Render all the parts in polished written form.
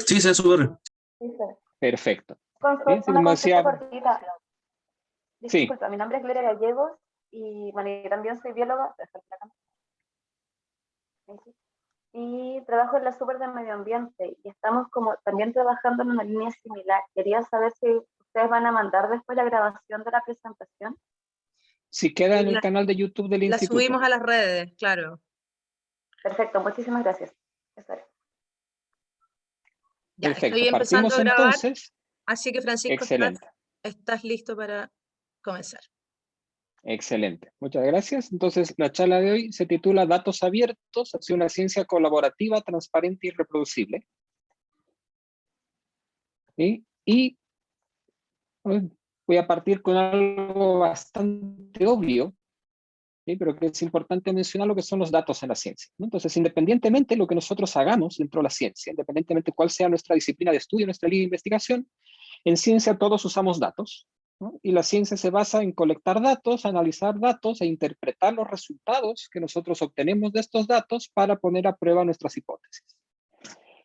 Sí, se súper. Perfecto. Una como consulta decía, cortita. sí. Disculpa, mi nombre es Gloria Gallegos y bueno, yo también soy bióloga y trabajo en la Super de Medio Ambiente y estamos como también trabajando en una línea similar. Quería saber si ustedes van a mandar después la grabación de la presentación. Si queda en el canal de YouTube del La instituto. subimos a las redes, claro. Perfecto, muchísimas gracias. Eso era. Ya, Perfecto, estoy empezando partimos a grabar, entonces. así que Francisco, Excelente. estás listo para comenzar. Excelente, muchas gracias. Entonces, la charla de hoy se titula Datos abiertos hacia una ciencia colaborativa, transparente y reproducible. ¿Sí? Y voy a partir con algo bastante obvio, ¿sí? Pero que es importante mencionar lo que son los datos en la ciencia, ¿no? Entonces, independientemente de lo que nosotros hagamos dentro de la ciencia, independientemente de cuál sea nuestra disciplina de estudio, nuestra línea de investigación, en ciencia todos usamos datos, ¿no? Y la ciencia se basa en colectar datos, analizar datos e interpretar los resultados que nosotros obtenemos de estos datos para poner a prueba nuestras hipótesis.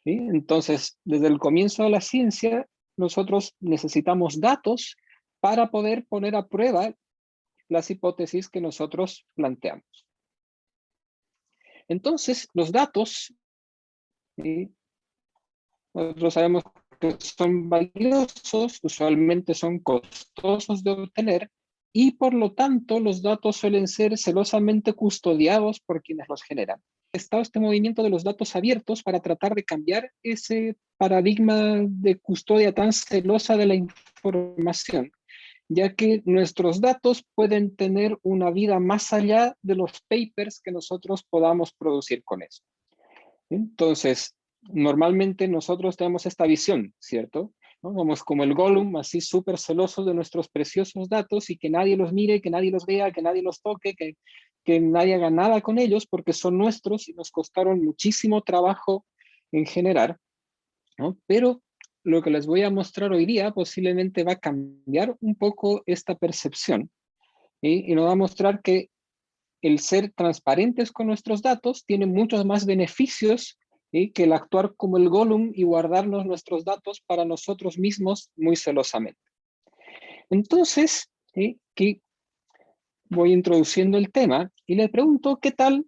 ¿Sí? Entonces, desde el comienzo de la ciencia, nosotros necesitamos datos para poder poner a prueba las hipótesis que nosotros planteamos. Entonces, los datos, ¿sí? Nosotros sabemos que son valiosos, usualmente son costosos de obtener, y por lo tanto los datos suelen ser celosamente custodiados por quienes los generan. Está este movimiento de los datos abiertos para tratar de cambiar ese paradigma de custodia tan celosa de la información, ya que nuestros datos pueden tener una vida más allá de los papers que nosotros podamos producir con eso. Entonces, normalmente nosotros tenemos esta visión, ¿cierto? ¿No? Vamos como el Gollum, así súper celosos de nuestros preciosos datos y que nadie los mire, que nadie los vea, que nadie los toque, que nadie haga nada con ellos porque son nuestros y nos costaron muchísimo trabajo en generar, ¿no? Pero lo que les voy a mostrar hoy día posiblemente va a cambiar un poco esta percepción, ¿sí? Y nos va a mostrar que el ser transparentes con nuestros datos tiene muchos más beneficios, ¿sí? Que el actuar como el Gollum y guardarnos nuestros datos para nosotros mismos muy celosamente. Entonces, ¿sí? Que voy introduciendo el tema y le pregunto, ¿qué tal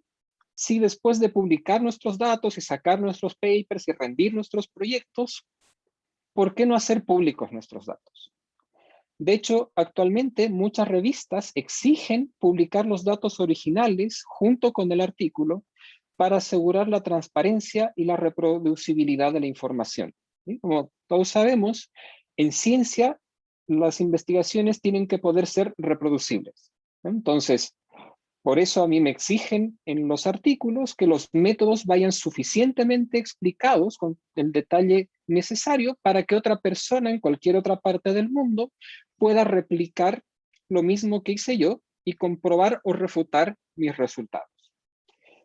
si después de publicar nuestros datos y sacar nuestros papers y rendir nuestros proyectos, ¿por qué no hacer públicos nuestros datos? De hecho, actualmente muchas revistas exigen publicar los datos originales junto con el artículo para asegurar la transparencia y la reproducibilidad de la información. ¿Sí? Como todos sabemos, en ciencia las investigaciones tienen que poder ser reproducibles. Entonces, por eso a mí me exigen en los artículos que los métodos vayan suficientemente explicados con el detalle necesario para que otra persona en cualquier otra parte del mundo pueda replicar lo mismo que hice yo y comprobar o refutar mis resultados,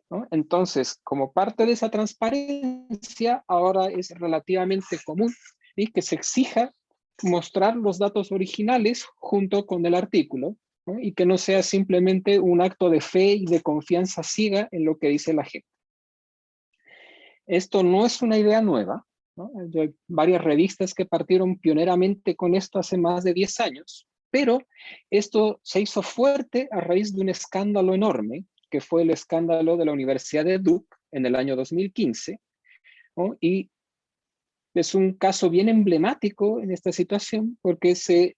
¿no? Entonces, como parte de esa transparencia, ahora es relativamente común, ¿sí? Que se exija mostrar los datos originales junto con el artículo, ¿no? Y que no sea simplemente un acto de fe y de confianza ciega en lo que dice la gente. Esto no es una idea nueva, ¿no? Hay varias revistas que partieron pioneramente con esto hace más de 10 años, pero esto se hizo fuerte a raíz de un escándalo enorme, que fue el escándalo de la Universidad de Duke en el año 2015, ¿no? Y es un caso bien emblemático en esta situación porque se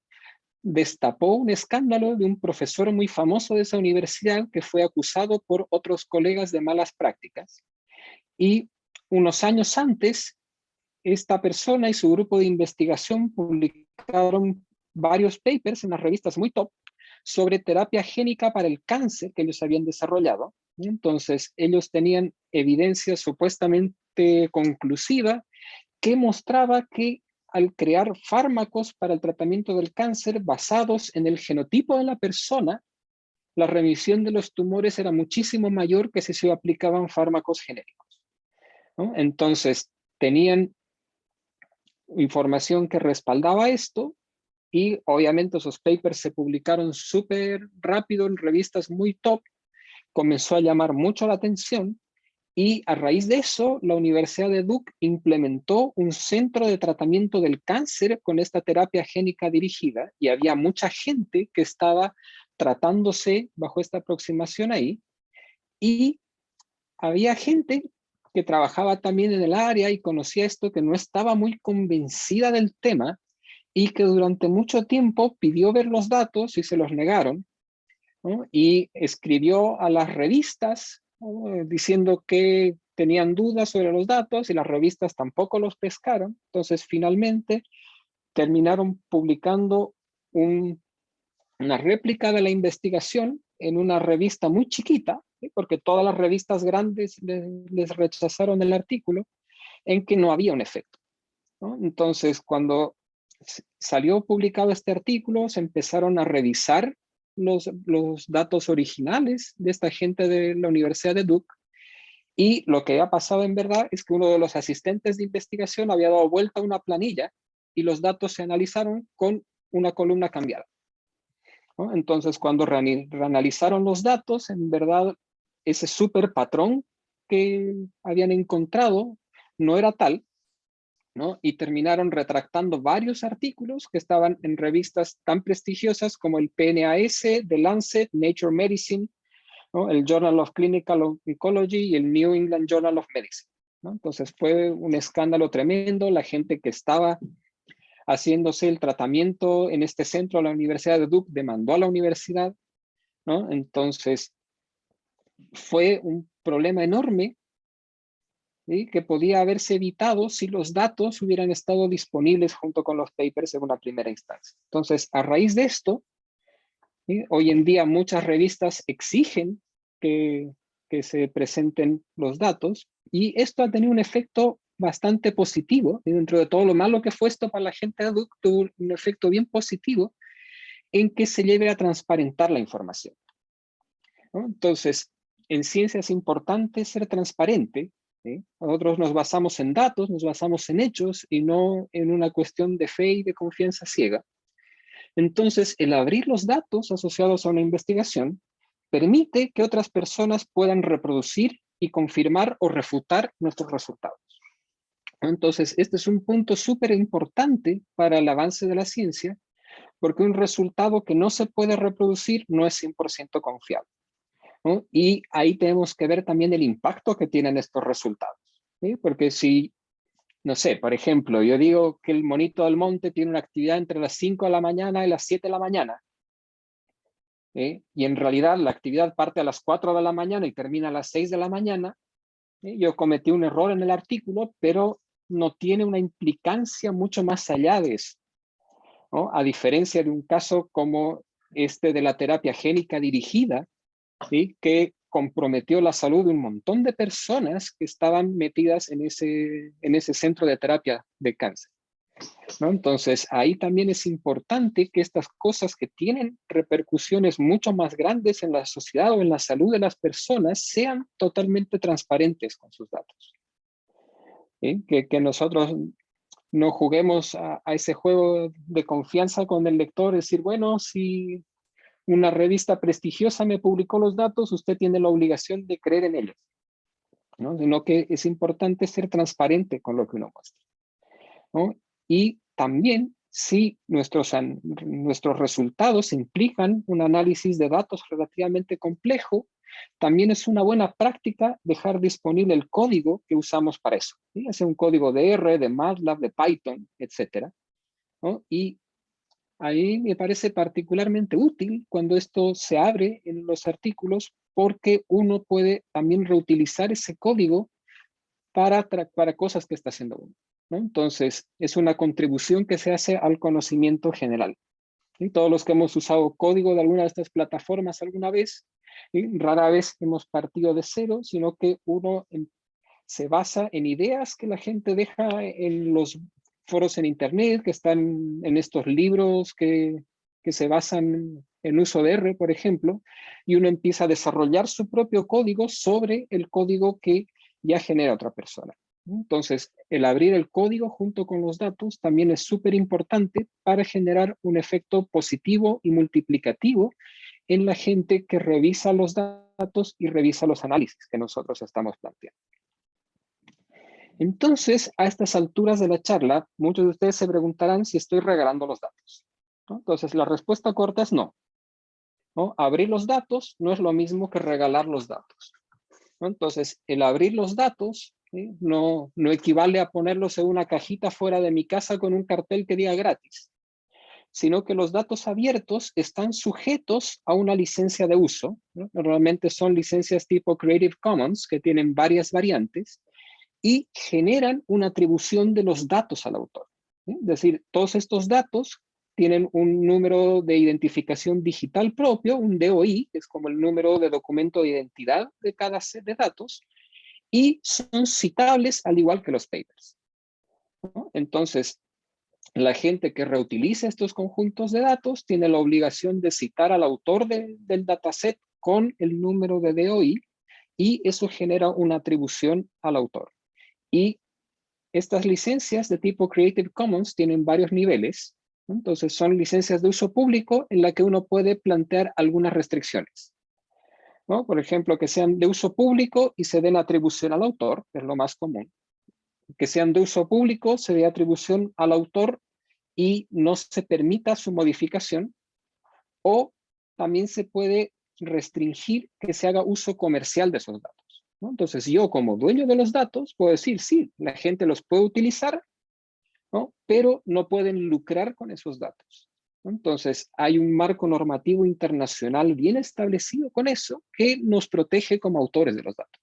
destapó un escándalo de un profesor muy famoso de esa universidad que fue acusado por otros colegas de malas prácticas. Y unos años antes, esta persona y su grupo de investigación publicaron varios papers en las revistas muy top sobre terapia génica para el cáncer que ellos habían desarrollado. Entonces, ellos tenían evidencia supuestamente conclusiva que mostraba que al crear fármacos para el tratamiento del cáncer basados en el genotipo de la persona, la remisión de los tumores era muchísimo mayor que si se aplicaban fármacos genéricos, ¿no? Entonces, tenían información que respaldaba esto y obviamente esos papers se publicaron súper rápido en revistas muy top, comenzó a llamar mucho la atención Y a raíz de eso, la Universidad de Duke implementó un centro de tratamiento del cáncer con esta terapia génica dirigida, y había mucha gente que estaba tratándose bajo esta aproximación ahí, y había gente que trabajaba también en el área y conocía esto, que no estaba muy convencida del tema y que durante mucho tiempo pidió ver los datos y se los negaron, ¿no? Y escribió a las revistas, ¿no? Diciendo que tenían dudas sobre los datos y las revistas tampoco los pescaron. Entonces finalmente terminaron publicando una réplica de la investigación en una revista muy chiquita, ¿sí? Porque todas las revistas grandes les rechazaron el artículo, en que no había un efecto, ¿no? Entonces, cuando salió publicado este artículo, se empezaron a revisar los datos originales de esta gente de la Universidad de Duke, y lo que ha pasado en verdad es que uno de los asistentes de investigación había dado vuelta a una planilla y los datos se analizaron con una columna cambiada, ¿no? Entonces, cuando reanalizaron los datos, en verdad, ese súper patrón que habían encontrado no era tal, ¿no? Y terminaron retractando varios artículos que estaban en revistas tan prestigiosas como el PNAS, The Lancet, Nature Medicine, ¿no? El Journal of Clinical Oncology y el New England Journal of Medicine, ¿no? Entonces fue un escándalo tremendo. La gente que estaba haciéndose el tratamiento en este centro, la Universidad de Duke, demandó a la universidad, ¿no? Entonces fue un problema enorme, ¿sí? Que podía haberse evitado si los datos hubieran estado disponibles junto con los papers en una primera instancia. Entonces, a raíz de esto, ¿sí? Hoy en día muchas revistas exigen que se presenten los datos, y esto ha tenido un efecto bastante positivo, y dentro de todo lo malo que fue esto para la gente de Duke, tuvo un efecto bien positivo en que se lleve a transparentar la información, ¿no? Entonces, en ciencia es importante ser transparente, ¿sí? Nosotros nos basamos en datos, nos basamos en hechos y no en una cuestión de fe y de confianza ciega. Entonces, el abrir los datos asociados a una investigación permite que otras personas puedan reproducir y confirmar o refutar nuestros resultados. Entonces, este es un punto súper importante para el avance de la ciencia, porque un resultado que no se puede reproducir no es 100% confiable, ¿no? Y ahí tenemos que ver también el impacto que tienen estos resultados, ¿sí? Porque si, no sé, por ejemplo, yo digo que el monito del monte tiene una actividad entre las 5 de la mañana y las 7 de la mañana, ¿sí? Y en realidad la actividad parte a las 4 de la mañana y termina a las 6 de la mañana, ¿sí? Yo cometí un error en el artículo, pero no tiene una implicancia mucho más allá de eso, ¿no? A diferencia de un caso como este de la terapia génica dirigida, ¿sí? Que comprometió la salud de un montón de personas que estaban metidas en ese centro de terapia de cáncer, ¿no? Entonces, ahí también es importante que estas cosas que tienen repercusiones mucho más grandes en la sociedad o en la salud de las personas sean totalmente transparentes con sus datos, ¿sí? Que nosotros no juguemos a ese juego de confianza con el lector, decir, bueno, si una revista prestigiosa me publicó los datos, usted tiene la obligación de creer en ellos, ¿no? Sino que es importante ser transparente con lo que uno muestra, ¿no? Y también, si nuestros resultados implican un análisis de datos relativamente complejo, también es una buena práctica dejar disponible el código que usamos para eso, ¿sí? Es un código de R, de MATLAB, de Python, etcétera, ¿no? Y ahí me parece particularmente útil cuando esto se abre en los artículos, porque uno puede también reutilizar ese código para cosas que está haciendo uno, ¿no? Entonces, es una contribución que se hace al conocimiento general. ¿Sí? Todos los que hemos usado código de alguna de estas plataformas alguna vez, ¿sí? Rara vez hemos partido de cero, sino que uno se basa en ideas que la gente deja en los foros en internet, que están en estos libros que se basan en uso de R, por ejemplo, y uno empieza a desarrollar su propio código sobre el código que ya genera otra persona. Entonces, el abrir el código junto con los datos también es súper importante para generar un efecto positivo y multiplicativo en la gente que revisa los datos y revisa los análisis que nosotros estamos planteando. Entonces, a estas alturas de la charla, muchos de ustedes se preguntarán si estoy regalando los datos, ¿no? Entonces, la respuesta corta es no, ¿no? Abrir los datos no es lo mismo que regalar los datos, ¿no? Entonces, el abrir los datos, ¿sí?, no equivale a ponerlos en una cajita fuera de mi casa con un cartel que diga gratis, sino que los datos abiertos están sujetos a una licencia de uso, ¿no? Normalmente son licencias tipo Creative Commons, que tienen varias variantes, y generan una atribución de los datos al autor, ¿sí? Es decir, todos estos datos tienen un número de identificación digital propio, un DOI, que es como el número de documento de identidad de cada set de datos, y son citables al igual que los papers, ¿no? Entonces, la gente que reutiliza estos conjuntos de datos tiene la obligación de citar al autor del dataset con el número de DOI, y eso genera una atribución al autor. Y estas licencias de tipo Creative Commons tienen varios niveles, ¿no? Entonces son licencias de uso público en la que uno puede plantear algunas restricciones, ¿no? Por ejemplo, que sean de uso público y se den atribución al autor, que es lo más común. Que sean de uso público, se dé atribución al autor y no se permita su modificación, o también se puede restringir que se haga uso comercial de esos datos, ¿no? Entonces yo, como dueño de los datos, puedo decir, sí, la gente los puede utilizar, ¿no?, pero no pueden lucrar con esos datos, ¿no? Entonces hay un marco normativo internacional bien establecido con eso que nos protege como autores de los datos,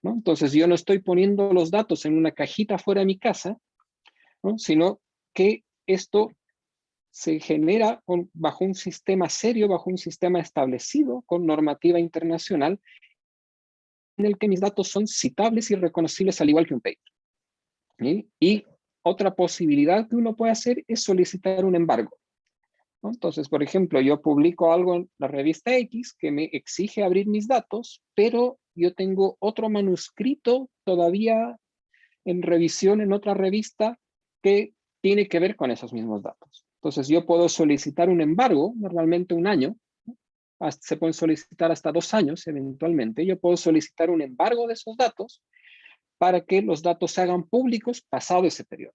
¿no? Entonces yo no estoy poniendo los datos en una cajita fuera de mi casa, ¿no?, sino que esto se genera bajo un sistema serio, bajo un sistema establecido con normativa internacional, en el que mis datos son citables y reconocibles al igual que un paper, ¿sí? Y otra posibilidad que uno puede hacer es solicitar un embargo, ¿no? Entonces, por ejemplo, yo publico algo en la revista X que me exige abrir mis datos, pero yo tengo otro manuscrito todavía en revisión en otra revista que tiene que ver con esos mismos datos. Entonces yo puedo solicitar un embargo, normalmente un año, se pueden solicitar hasta 2 años eventualmente. Yo puedo solicitar un embargo de esos datos para que los datos se hagan públicos pasado ese periodo,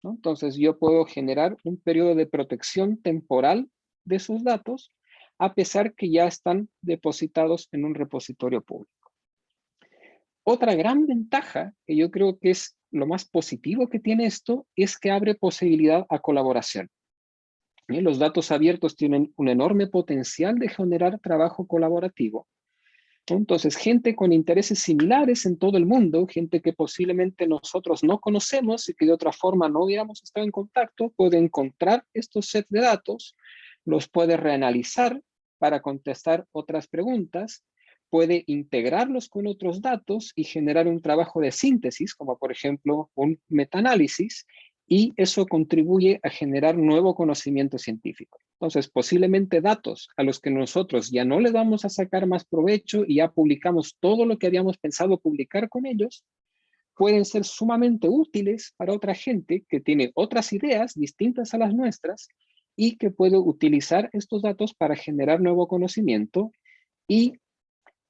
¿no? Entonces yo puedo generar un periodo de protección temporal de esos datos, a pesar que ya están depositados en un repositorio público. Otra gran ventaja, que yo creo que es lo más positivo que tiene esto, es que abre posibilidad a colaboración. Los datos abiertos tienen un enorme potencial de generar trabajo colaborativo. Entonces, gente con intereses similares en todo el mundo, gente que posiblemente nosotros no conocemos y que de otra forma no hubiéramos estado en contacto, puede encontrar estos sets de datos, los puede reanalizar para contestar otras preguntas, puede integrarlos con otros datos y generar un trabajo de síntesis, como por ejemplo un metaanálisis, y eso contribuye a generar nuevo conocimiento científico. Entonces, posiblemente datos a los que nosotros ya no le vamos a sacar más provecho y ya publicamos todo lo que habíamos pensado publicar con ellos, pueden ser sumamente útiles para otra gente que tiene otras ideas distintas a las nuestras y que puede utilizar estos datos para generar nuevo conocimiento, y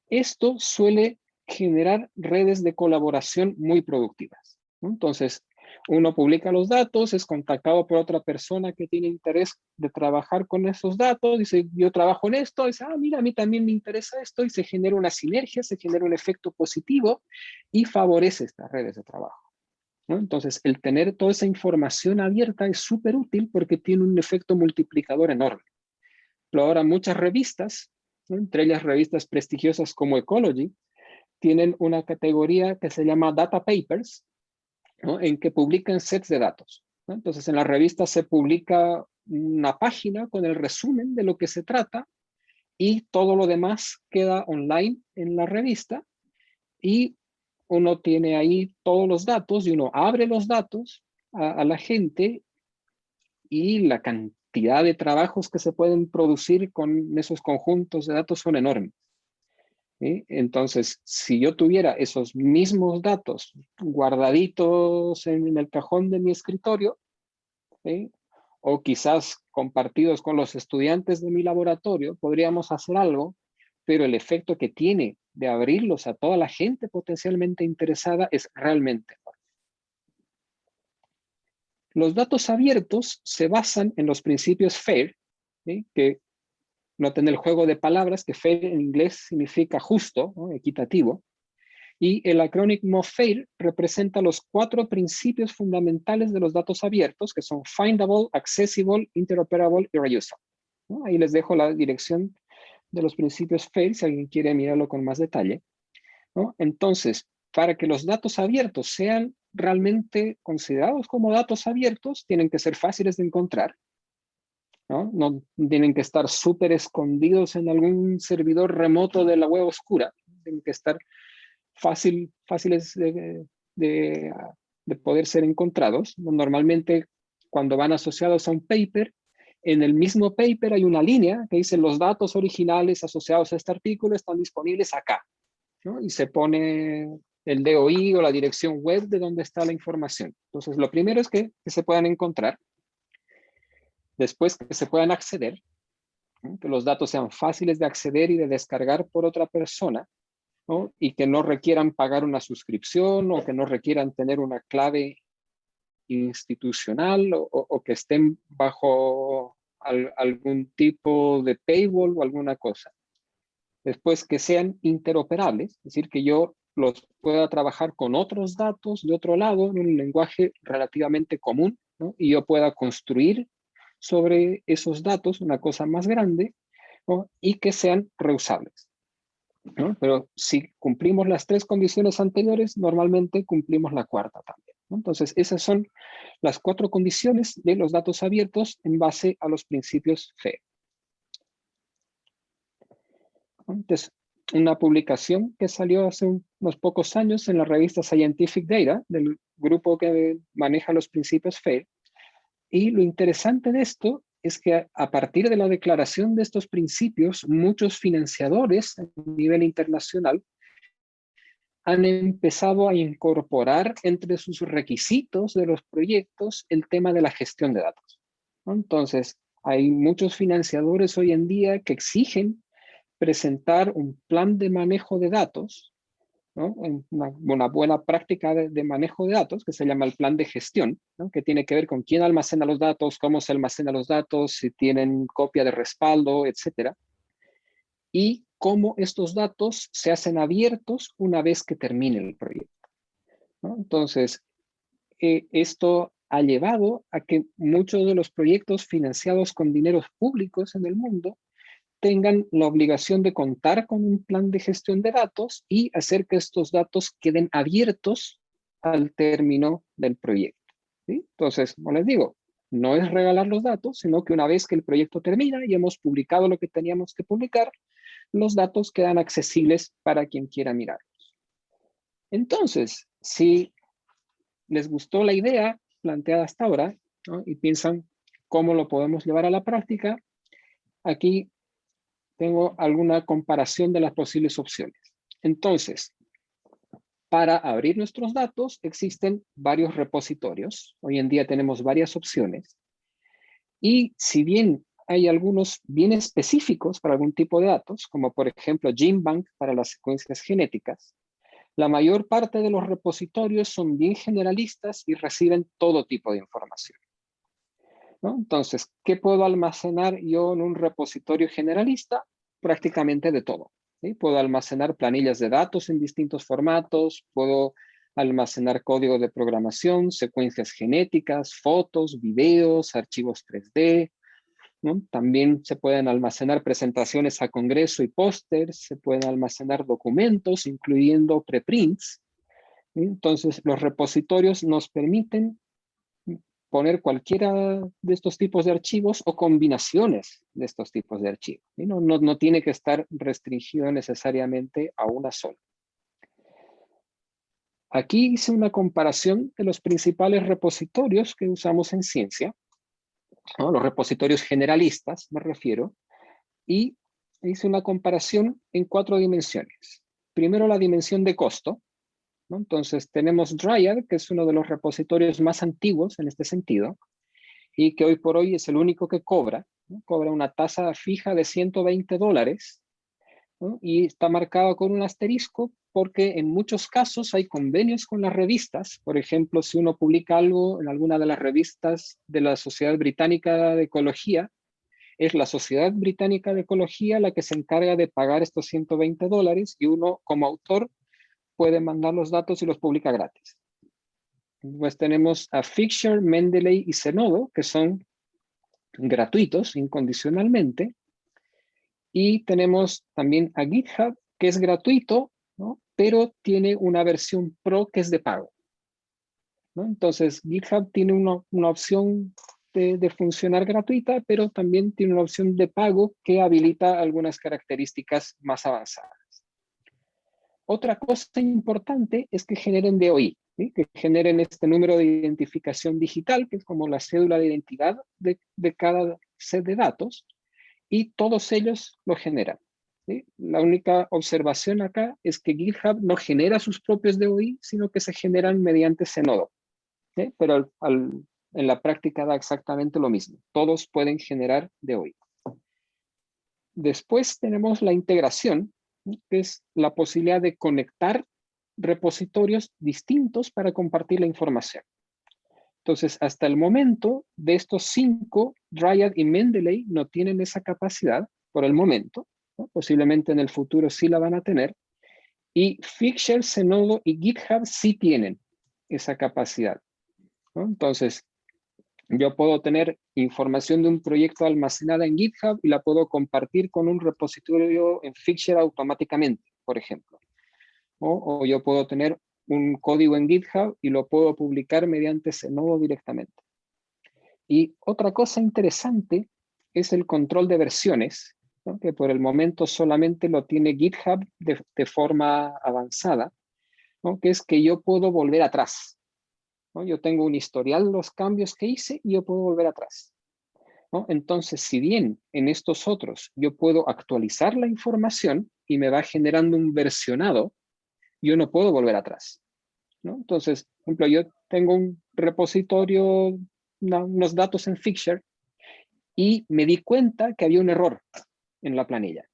esto suele generar redes de colaboración muy productivas, ¿no? Entonces, uno publica los datos, es contactado por otra persona que tiene interés de trabajar con esos datos, dice, yo trabajo en esto, dice, mira, a mí también me interesa esto, y se genera una sinergia, se genera un efecto positivo y favorece estas redes de trabajo, ¿no? Entonces, el tener toda esa información abierta es súper útil porque tiene un efecto multiplicador enorme. Pero ahora muchas revistas, ¿no?, entre ellas revistas prestigiosas como Ecology, tienen una categoría que se llama Data Papers, ¿no?, en que publican sets de datos, ¿no? Entonces, en la revista se publica una página con el resumen de lo que se trata y todo lo demás queda online en la revista, y uno tiene ahí todos los datos y uno abre los datos a la gente, y la cantidad de trabajos que se pueden producir con esos conjuntos de datos son enormes, ¿sí? Entonces, si yo tuviera esos mismos datos guardaditos en el cajón de mi escritorio, ¿sí?, o quizás compartidos con los estudiantes de mi laboratorio, podríamos hacer algo, pero el efecto que tiene de abrirlos a toda la gente potencialmente interesada es realmente enorme. Los datos abiertos se basan en los principios FAIR, ¿sí? Que noten el juego de palabras, que FAIR en inglés significa justo, ¿no? Equitativo. Y el acrónimo FAIR representa los 4 principios fundamentales de los datos abiertos, que son Findable, Accessible, Interoperable y Reusable, ¿no? Ahí les dejo la dirección de los principios FAIR si alguien quiere mirarlo con más detalle, ¿no? Entonces, para que los datos abiertos sean realmente considerados como datos abiertos, tienen que ser fáciles de encontrar, ¿no? No tienen que estar súper escondidos en algún servidor remoto de la web oscura, tienen que estar fáciles de poder ser encontrados. Normalmente, cuando van asociados a un paper, en el mismo paper hay una línea que dice los datos originales asociados a este artículo están disponibles acá, ¿no? Y se pone el DOI o la dirección web de donde está la información. Entonces, lo primero es que se puedan encontrar, después que se puedan acceder, ¿no? Que los datos sean fáciles de acceder y de descargar por otra persona, ¿no? Y que no requieran pagar una suscripción o que no requieran tener una clave institucional o que estén bajo algún tipo de paywall o alguna cosa. Después, que sean interoperables, es decir, que yo los pueda trabajar con otros datos de otro lado en un lenguaje relativamente común, ¿no? Y yo pueda construir sobre esos datos una cosa más grande, ¿no? Y que sean reusables, ¿no? Pero si cumplimos las 3 condiciones anteriores, normalmente cumplimos la cuarta también, ¿no? Entonces, esas son las 4 condiciones de los datos abiertos en base a los principios FAIR. Entonces, una publicación que salió hace unos pocos años en la revista Scientific Data, del grupo que maneja los principios FAIR. Y lo interesante de esto es que a partir de la declaración de estos principios, muchos financiadores a nivel internacional han empezado a incorporar entre sus requisitos de los proyectos el tema de la gestión de datos, ¿no? Entonces, hay muchos financiadores hoy en día que exigen presentar un plan de manejo de datos, ¿no? Una buena práctica de manejo de datos que se llama el plan de gestión, ¿no? Que tiene que ver con quién almacena los datos, cómo se almacena los datos, si tienen copia de respaldo, etcétera. Y cómo estos datos se hacen abiertos una vez que termine el proyecto, ¿no? Entonces, esto ha llevado a que muchos de los proyectos financiados con dineros públicos en el mundo tengan la obligación de contar con un plan de gestión de datos y hacer que estos datos queden abiertos al término del proyecto, ¿sí? Entonces, como les digo, no es regalar los datos, sino que una vez que el proyecto termina y hemos publicado lo que teníamos que publicar, los datos quedan accesibles para quien quiera mirarlos. Entonces, si les gustó la idea planteada hasta ahora, ¿no? Y piensan cómo lo podemos llevar a la práctica, aquí tengo alguna comparación de las posibles opciones. Entonces, para abrir nuestros datos existen varios repositorios. Hoy en día tenemos varias opciones. Y si bien hay algunos bien específicos para algún tipo de datos, como por ejemplo GenBank para las secuencias genéticas, la mayor parte de los repositorios son bien generalistas y reciben todo tipo de información, ¿no? Entonces, ¿qué puedo almacenar yo en un repositorio generalista? Prácticamente de todo, ¿sí? Puedo almacenar planillas de datos en distintos formatos, puedo almacenar código de programación, secuencias genéticas, fotos, videos, archivos 3D, ¿no? También se pueden almacenar presentaciones a congreso y pósters, se pueden almacenar documentos, incluyendo preprints, ¿sí? Entonces, los repositorios nos permiten poner cualquiera de estos tipos de archivos o combinaciones de estos tipos de archivos, ¿sí? No tiene que estar restringido necesariamente a una sola. Aquí hice una comparación de los principales repositorios que usamos en ciencia, ¿no? Los repositorios generalistas, me refiero, y hice una comparación en 4 dimensiones. Primero, la dimensión de costo, ¿no? Entonces, tenemos Dryad, que es uno de los repositorios más antiguos en este sentido, y que hoy por hoy es el único que cobra, ¿no? Cobra una tasa fija de $120, ¿no? Y está marcado con un asterisco porque en muchos casos hay convenios con las revistas. Por ejemplo, si uno publica algo en alguna de las revistas de la Sociedad Británica de Ecología, es la Sociedad Británica de Ecología la que se encarga de pagar estos $120 y uno como autor puede mandar los datos y los publica gratis. Pues tenemos a Figshare, Mendeley y Zenodo, que son gratuitos incondicionalmente. Y tenemos también a GitHub, que es gratuito, ¿no? Pero tiene una versión Pro que es de pago, ¿no? Entonces, GitHub tiene una opción de funcionar gratuita, pero también tiene una opción de pago que habilita algunas características más avanzadas. Otra cosa importante es que generen DOI, ¿sí? Que generen este número de identificación digital, que es como la cédula de identidad de cada set de datos, y todos ellos lo generan, ¿sí? La única observación acá es que GitHub no genera sus propios DOI, sino que se generan mediante Zenodo, ¿sí? Pero en la práctica da exactamente lo mismo. Todos pueden generar DOI. Después tenemos la integración, ¿sí? Que es la posibilidad de conectar repositorios distintos para compartir la información. Entonces, hasta el momento, de estos 5, Dryad y Mendeley no tienen esa capacidad por el momento, ¿no? Posiblemente en el futuro sí la van a tener. Y Figshare, Zenodo y GitHub sí tienen esa capacidad, ¿no? Entonces, yo puedo tener información de un proyecto almacenada en GitHub y la puedo compartir con un repositorio en Figshare automáticamente, por ejemplo. O yo puedo tener un código en GitHub y lo puedo publicar mediante Zenodo directamente. Y otra cosa interesante es el control de versiones, ¿no? Que por el momento solamente lo tiene GitHub de forma avanzada, ¿no? Que es que yo puedo volver atrás, ¿no? Yo tengo un historial de los cambios que hice y yo puedo volver atrás, ¿no? Entonces, si bien en estos otros yo puedo actualizar la información y me va generando un versionado, yo no puedo volver atrás, ¿no? Entonces, por ejemplo, yo tengo un repositorio, unos datos en Figshare, y me di cuenta que había un error en la planilla,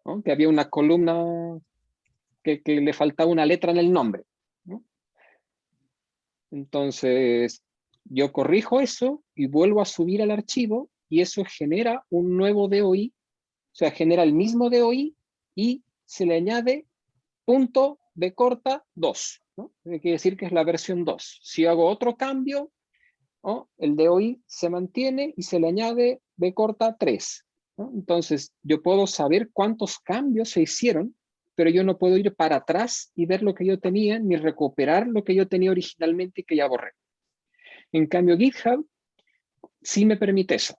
¿no? Que había una columna que le faltaba una letra en el nombre, ¿no? Entonces, yo corrijo eso y vuelvo a subir al archivo y eso genera un nuevo DOI, o sea, genera el mismo DOI y se le añade punto B corta 2, ¿no? Quiere decir que es la versión 2. Si hago otro cambio, ¿no? El DOI se mantiene y se le añade B corta 3, ¿no? Entonces, yo puedo saber cuántos cambios se hicieron, pero yo no puedo ir para atrás y ver lo que yo tenía, ni recuperar lo que yo tenía originalmente y que ya borré. En cambio, GitHub sí me permite eso,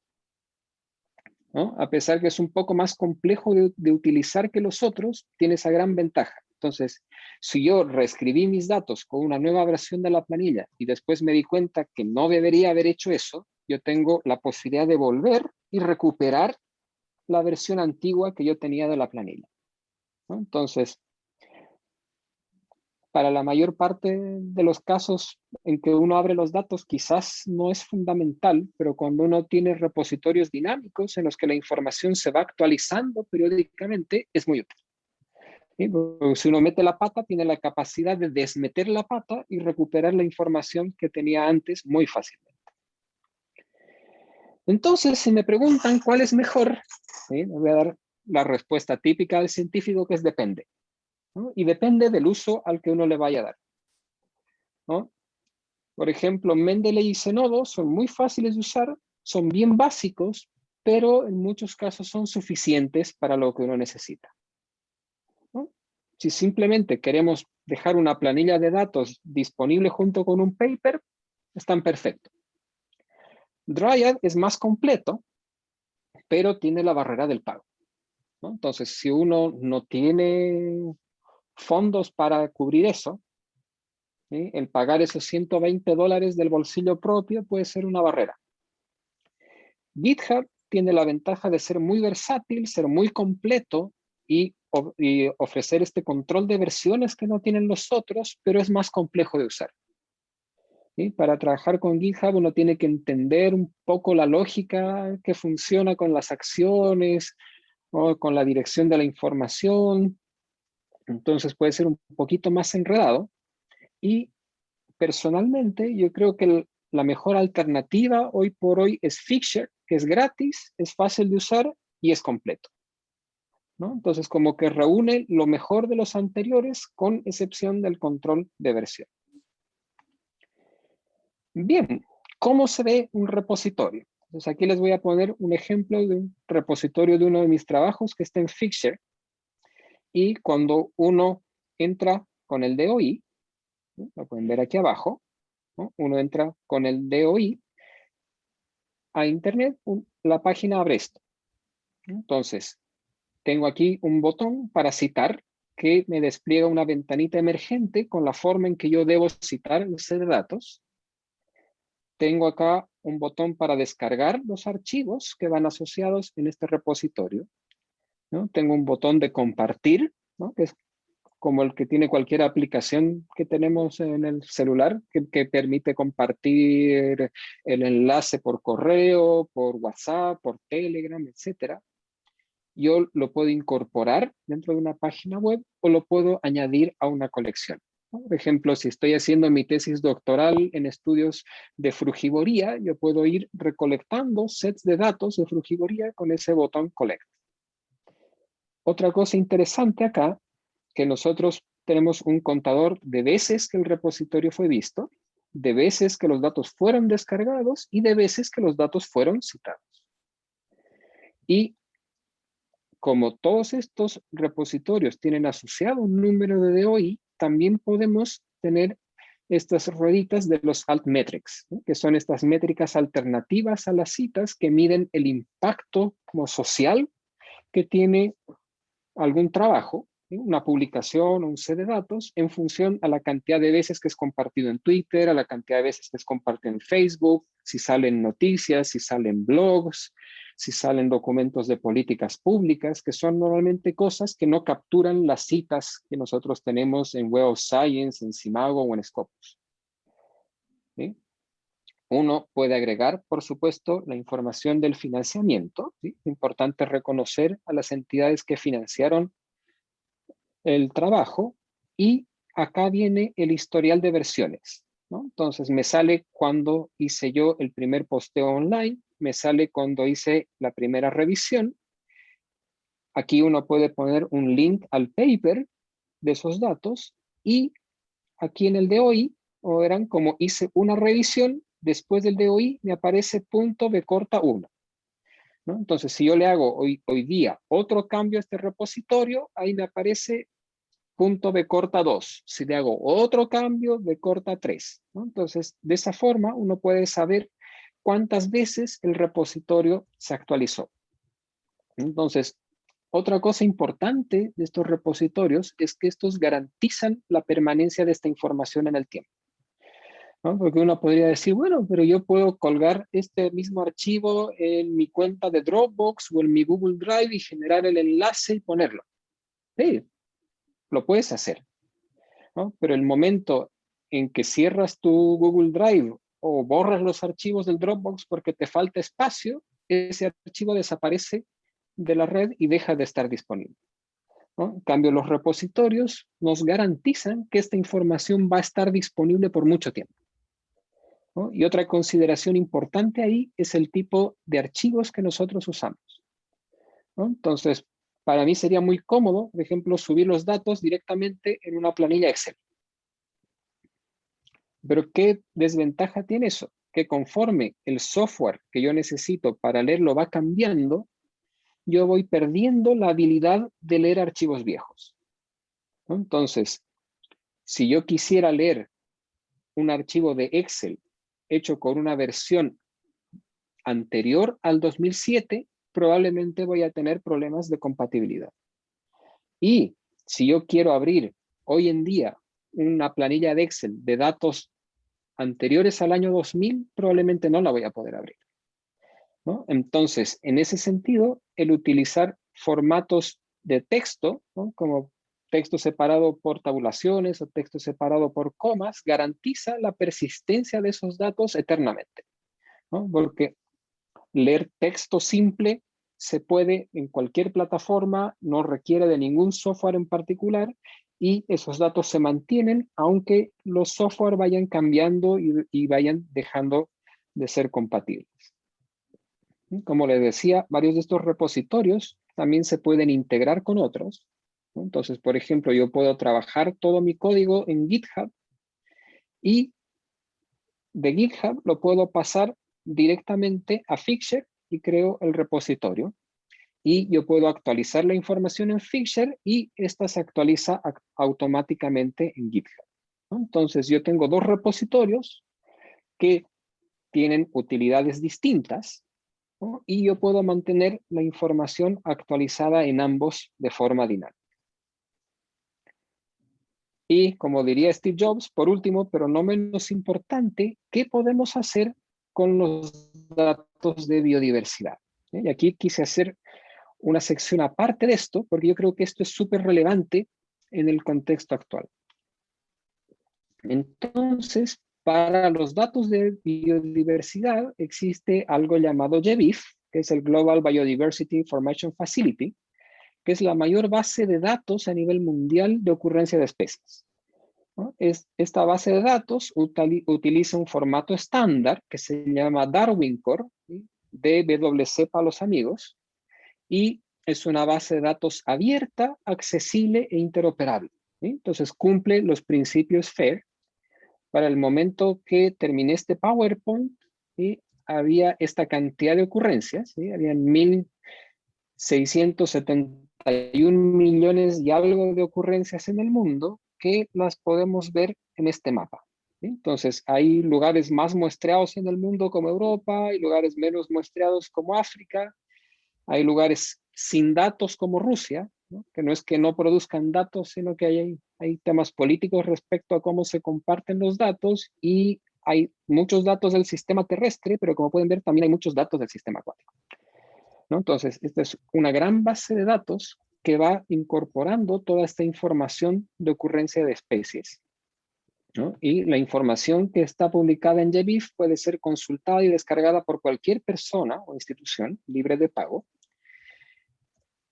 ¿no? A pesar que es un poco más complejo de utilizar que los otros, tiene esa gran ventaja. Entonces, si yo reescribí mis datos con una nueva versión de la planilla y después me di cuenta que no debería haber hecho eso, yo tengo la posibilidad de volver y recuperar la versión antigua que yo tenía de la planilla, ¿no? Entonces, para la mayor parte de los casos en que uno abre los datos, quizás no es fundamental, pero cuando uno tiene repositorios dinámicos en los que la información se va actualizando periódicamente, es muy útil. ¿Sí? Porque si uno mete la pata, tiene la capacidad de desmeter la pata y recuperar la información que tenía antes muy fácilmente. Entonces, si me preguntan cuál es mejor, ¿sí? Les voy a dar la respuesta típica del científico, que es depende, ¿no? Y depende del uso al que uno le vaya a dar, ¿no? Por ejemplo, Mendeley y Zenodo son muy fáciles de usar, son bien básicos, pero en muchos casos son suficientes para lo que uno necesita, ¿no? Si simplemente queremos dejar una planilla de datos disponible junto con un paper, están perfectos. Dryad es más completo, pero tiene la barrera del pago, ¿no? Entonces, si uno no tiene fondos para cubrir eso, ¿sí? El pagar esos $120 del bolsillo propio puede ser una barrera. GitHub tiene la ventaja de ser muy versátil, ser muy completo y ofrecer este control de versiones que no tienen los otros, pero es más complejo de usar, ¿sí? Para trabajar con GitHub uno tiene que entender un poco la lógica que funciona con las acciones o con la dirección de la información. Entonces puede ser un poquito más enredado y personalmente yo creo que la mejor alternativa hoy por hoy es Figshare, que es gratis, es fácil de usar y es completo, ¿no? Entonces como que reúne lo mejor de los anteriores con excepción del control de versión. Bien, ¿cómo se ve un repositorio? Entonces aquí les voy a poner un ejemplo de un repositorio de uno de mis trabajos que está en Figshare. Y cuando uno entra con el DOI, ¿no? Lo pueden ver aquí abajo, ¿no? Uno entra con el DOI a Internet, la página abre esto. Entonces, tengo aquí un botón para citar que me despliega una ventanita emergente con la forma en que yo debo citar el set de datos. Tengo acá un botón para descargar los archivos que van asociados en este repositorio, ¿no? Tengo un botón de compartir, ¿no? Que es como el que tiene cualquier aplicación que tenemos en el celular, que permite compartir el enlace por correo, por WhatsApp, por Telegram, etc. Yo lo puedo incorporar dentro de una página web o lo puedo añadir a una colección. Por ejemplo, si estoy haciendo mi tesis doctoral en estudios de frugivoría, yo puedo ir recolectando sets de datos de frugivoría con ese botón Collect. Otra cosa interesante acá, que nosotros tenemos un contador de veces que el repositorio fue visto, de veces que los datos fueron descargados y de veces que los datos fueron citados. Y como todos estos repositorios tienen asociado un número de DOI, también podemos tener estas rueditas de los altmetrics, ¿no? Que son estas métricas alternativas a las citas que miden el impacto como social que tiene algún trabajo, ¿sí? Una publicación o un set de datos en función a la cantidad de veces que es compartido en Twitter, a la cantidad de veces que es compartido en Facebook, si salen noticias, si salen blogs, si salen documentos de políticas públicas, que son normalmente cosas que no capturan las citas que nosotros tenemos en Web of Science, en Simago o en Scopus, ¿sí? Uno puede agregar, por supuesto, la información del financiamiento, ¿sí? Es importante reconocer a las entidades que financiaron el trabajo y acá viene el historial de versiones, ¿no? Entonces me sale cuando hice yo el primer posteo online, me sale cuando hice la primera revisión. Aquí uno puede poner un link al paper de esos datos y aquí en el de hoy, o verán como hice una revisión, después del de hoy me aparece punto B corta 1. ¿No? Entonces, si yo le hago hoy día otro cambio a este repositorio, ahí me aparece punto B corta 2. Si le hago otro cambio, B corta 3. ¿No? Entonces, de esa forma uno puede saber cuántas veces el repositorio se actualizó. Entonces, otra cosa importante de estos repositorios es que estos garantizan la permanencia de esta información en el tiempo, ¿no? Porque uno podría decir, bueno, pero yo puedo colgar este mismo archivo en mi cuenta de Dropbox o en mi Google Drive y generar el enlace y ponerlo. Sí, lo puedes hacer, ¿no? Pero el momento en que cierras tu Google Drive o borras los archivos del Dropbox porque te falta espacio, ese archivo desaparece de la red y deja de estar disponible, ¿no? En cambio, los repositorios nos garantizan que esta información va a estar disponible por mucho tiempo, ¿no? Y otra consideración importante ahí es el tipo de archivos que nosotros usamos, ¿no? Entonces, para mí sería muy cómodo, por ejemplo, subir los datos directamente en una planilla Excel. Pero ¿qué desventaja tiene eso? Que conforme el software que yo necesito para leerlo va cambiando, yo voy perdiendo la habilidad de leer archivos viejos, ¿no? Entonces, si yo quisiera leer un archivo de Excel hecho con una versión anterior al 2007, probablemente voy a tener problemas de compatibilidad. Y si yo quiero abrir hoy en día una planilla de Excel de datos anteriores al año 2000, probablemente no la voy a poder abrir, ¿no? Entonces, en ese sentido, el utilizar formatos de texto, ¿no? Como texto separado por tabulaciones o texto separado por comas, garantiza la persistencia de esos datos eternamente, ¿no? Porque leer texto simple se puede en cualquier plataforma, no requiere de ningún software en particular, y esos datos se mantienen aunque los software vayan cambiando y vayan dejando de ser compatibles. Como les decía, varios de estos repositorios también se pueden integrar con otros. Entonces, por ejemplo, yo puedo trabajar todo mi código en GitHub y de GitHub lo puedo pasar directamente a Figshare y creo el repositorio. Y yo puedo actualizar la información en Figshare y esta se actualiza automáticamente en GitHub. Entonces, yo tengo dos repositorios que tienen utilidades distintas, ¿no? Y yo puedo mantener la información actualizada en ambos de forma dinámica. Y como diría Steve Jobs, por último, pero no menos importante, ¿qué podemos hacer con los datos de biodiversidad? Y aquí quise hacer una sección aparte de esto, porque yo creo que esto es súper relevante en el contexto actual. Entonces, para los datos de biodiversidad existe algo llamado GBIF, que es el Global Biodiversity Information Facility, que es la mayor base de datos a nivel mundial de ocurrencia de especies, ¿no? Esta base de datos utiliza un formato estándar que se llama Darwin Core, ¿sí? DWC para los amigos, y es una base de datos abierta, accesible e interoperable, ¿sí? Entonces cumple los principios FAIR. Para el momento que terminé este PowerPoint, ¿sí? Había esta cantidad de ocurrencias, ¿sí? Habían 1.671 millones y algo de ocurrencias en el mundo que las podemos ver en este mapa, ¿sí? Entonces, hay lugares más muestreados en el mundo como Europa, hay lugares menos muestreados como África, hay lugares sin datos como Rusia, ¿no? Que no es que no produzcan datos, sino que hay temas políticos respecto a cómo se comparten los datos y hay muchos datos del sistema terrestre, pero como pueden ver también hay muchos datos del sistema acuático, ¿no? Entonces, esta es una gran base de datos que va incorporando toda esta información de ocurrencia de especies, ¿no? Y la información que está publicada en GBIF puede ser consultada y descargada por cualquier persona o institución libre de pago.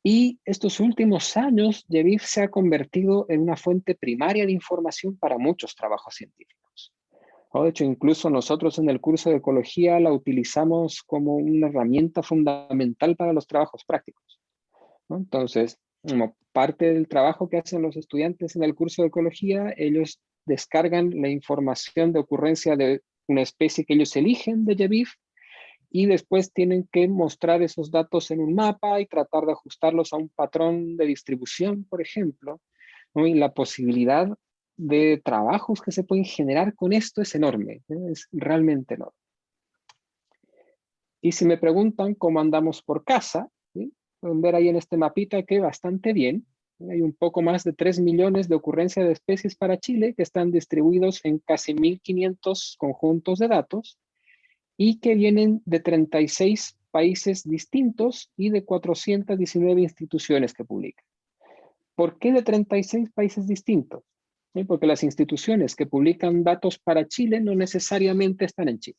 Y estos últimos años, GBIF se ha convertido en una fuente primaria de información para muchos trabajos científicos. De hecho, incluso nosotros en el curso de ecología la utilizamos como una herramienta fundamental para los trabajos prácticos, ¿no? Entonces, como parte del trabajo que hacen los estudiantes en el curso de ecología, ellos descargan la información de ocurrencia de una especie que ellos eligen de GBIF y después tienen que mostrar esos datos en un mapa y tratar de ajustarlos a un patrón de distribución, por ejemplo, ¿no? Y la posibilidad de trabajos que se pueden generar con esto es enorme, ¿eh? Es realmente enorme. Y si me preguntan cómo andamos por casa, ¿sí? Pueden ver ahí en este mapita que bastante bien. Hay un poco más de 3 millones de ocurrencia de especies para Chile que están distribuidos en casi 1.500 conjuntos de datos y que vienen de 36 países distintos y de 419 instituciones que publican. ¿Por qué de 36 países distintos? ¿Sí? Porque las instituciones que publican datos para Chile no necesariamente están en Chile,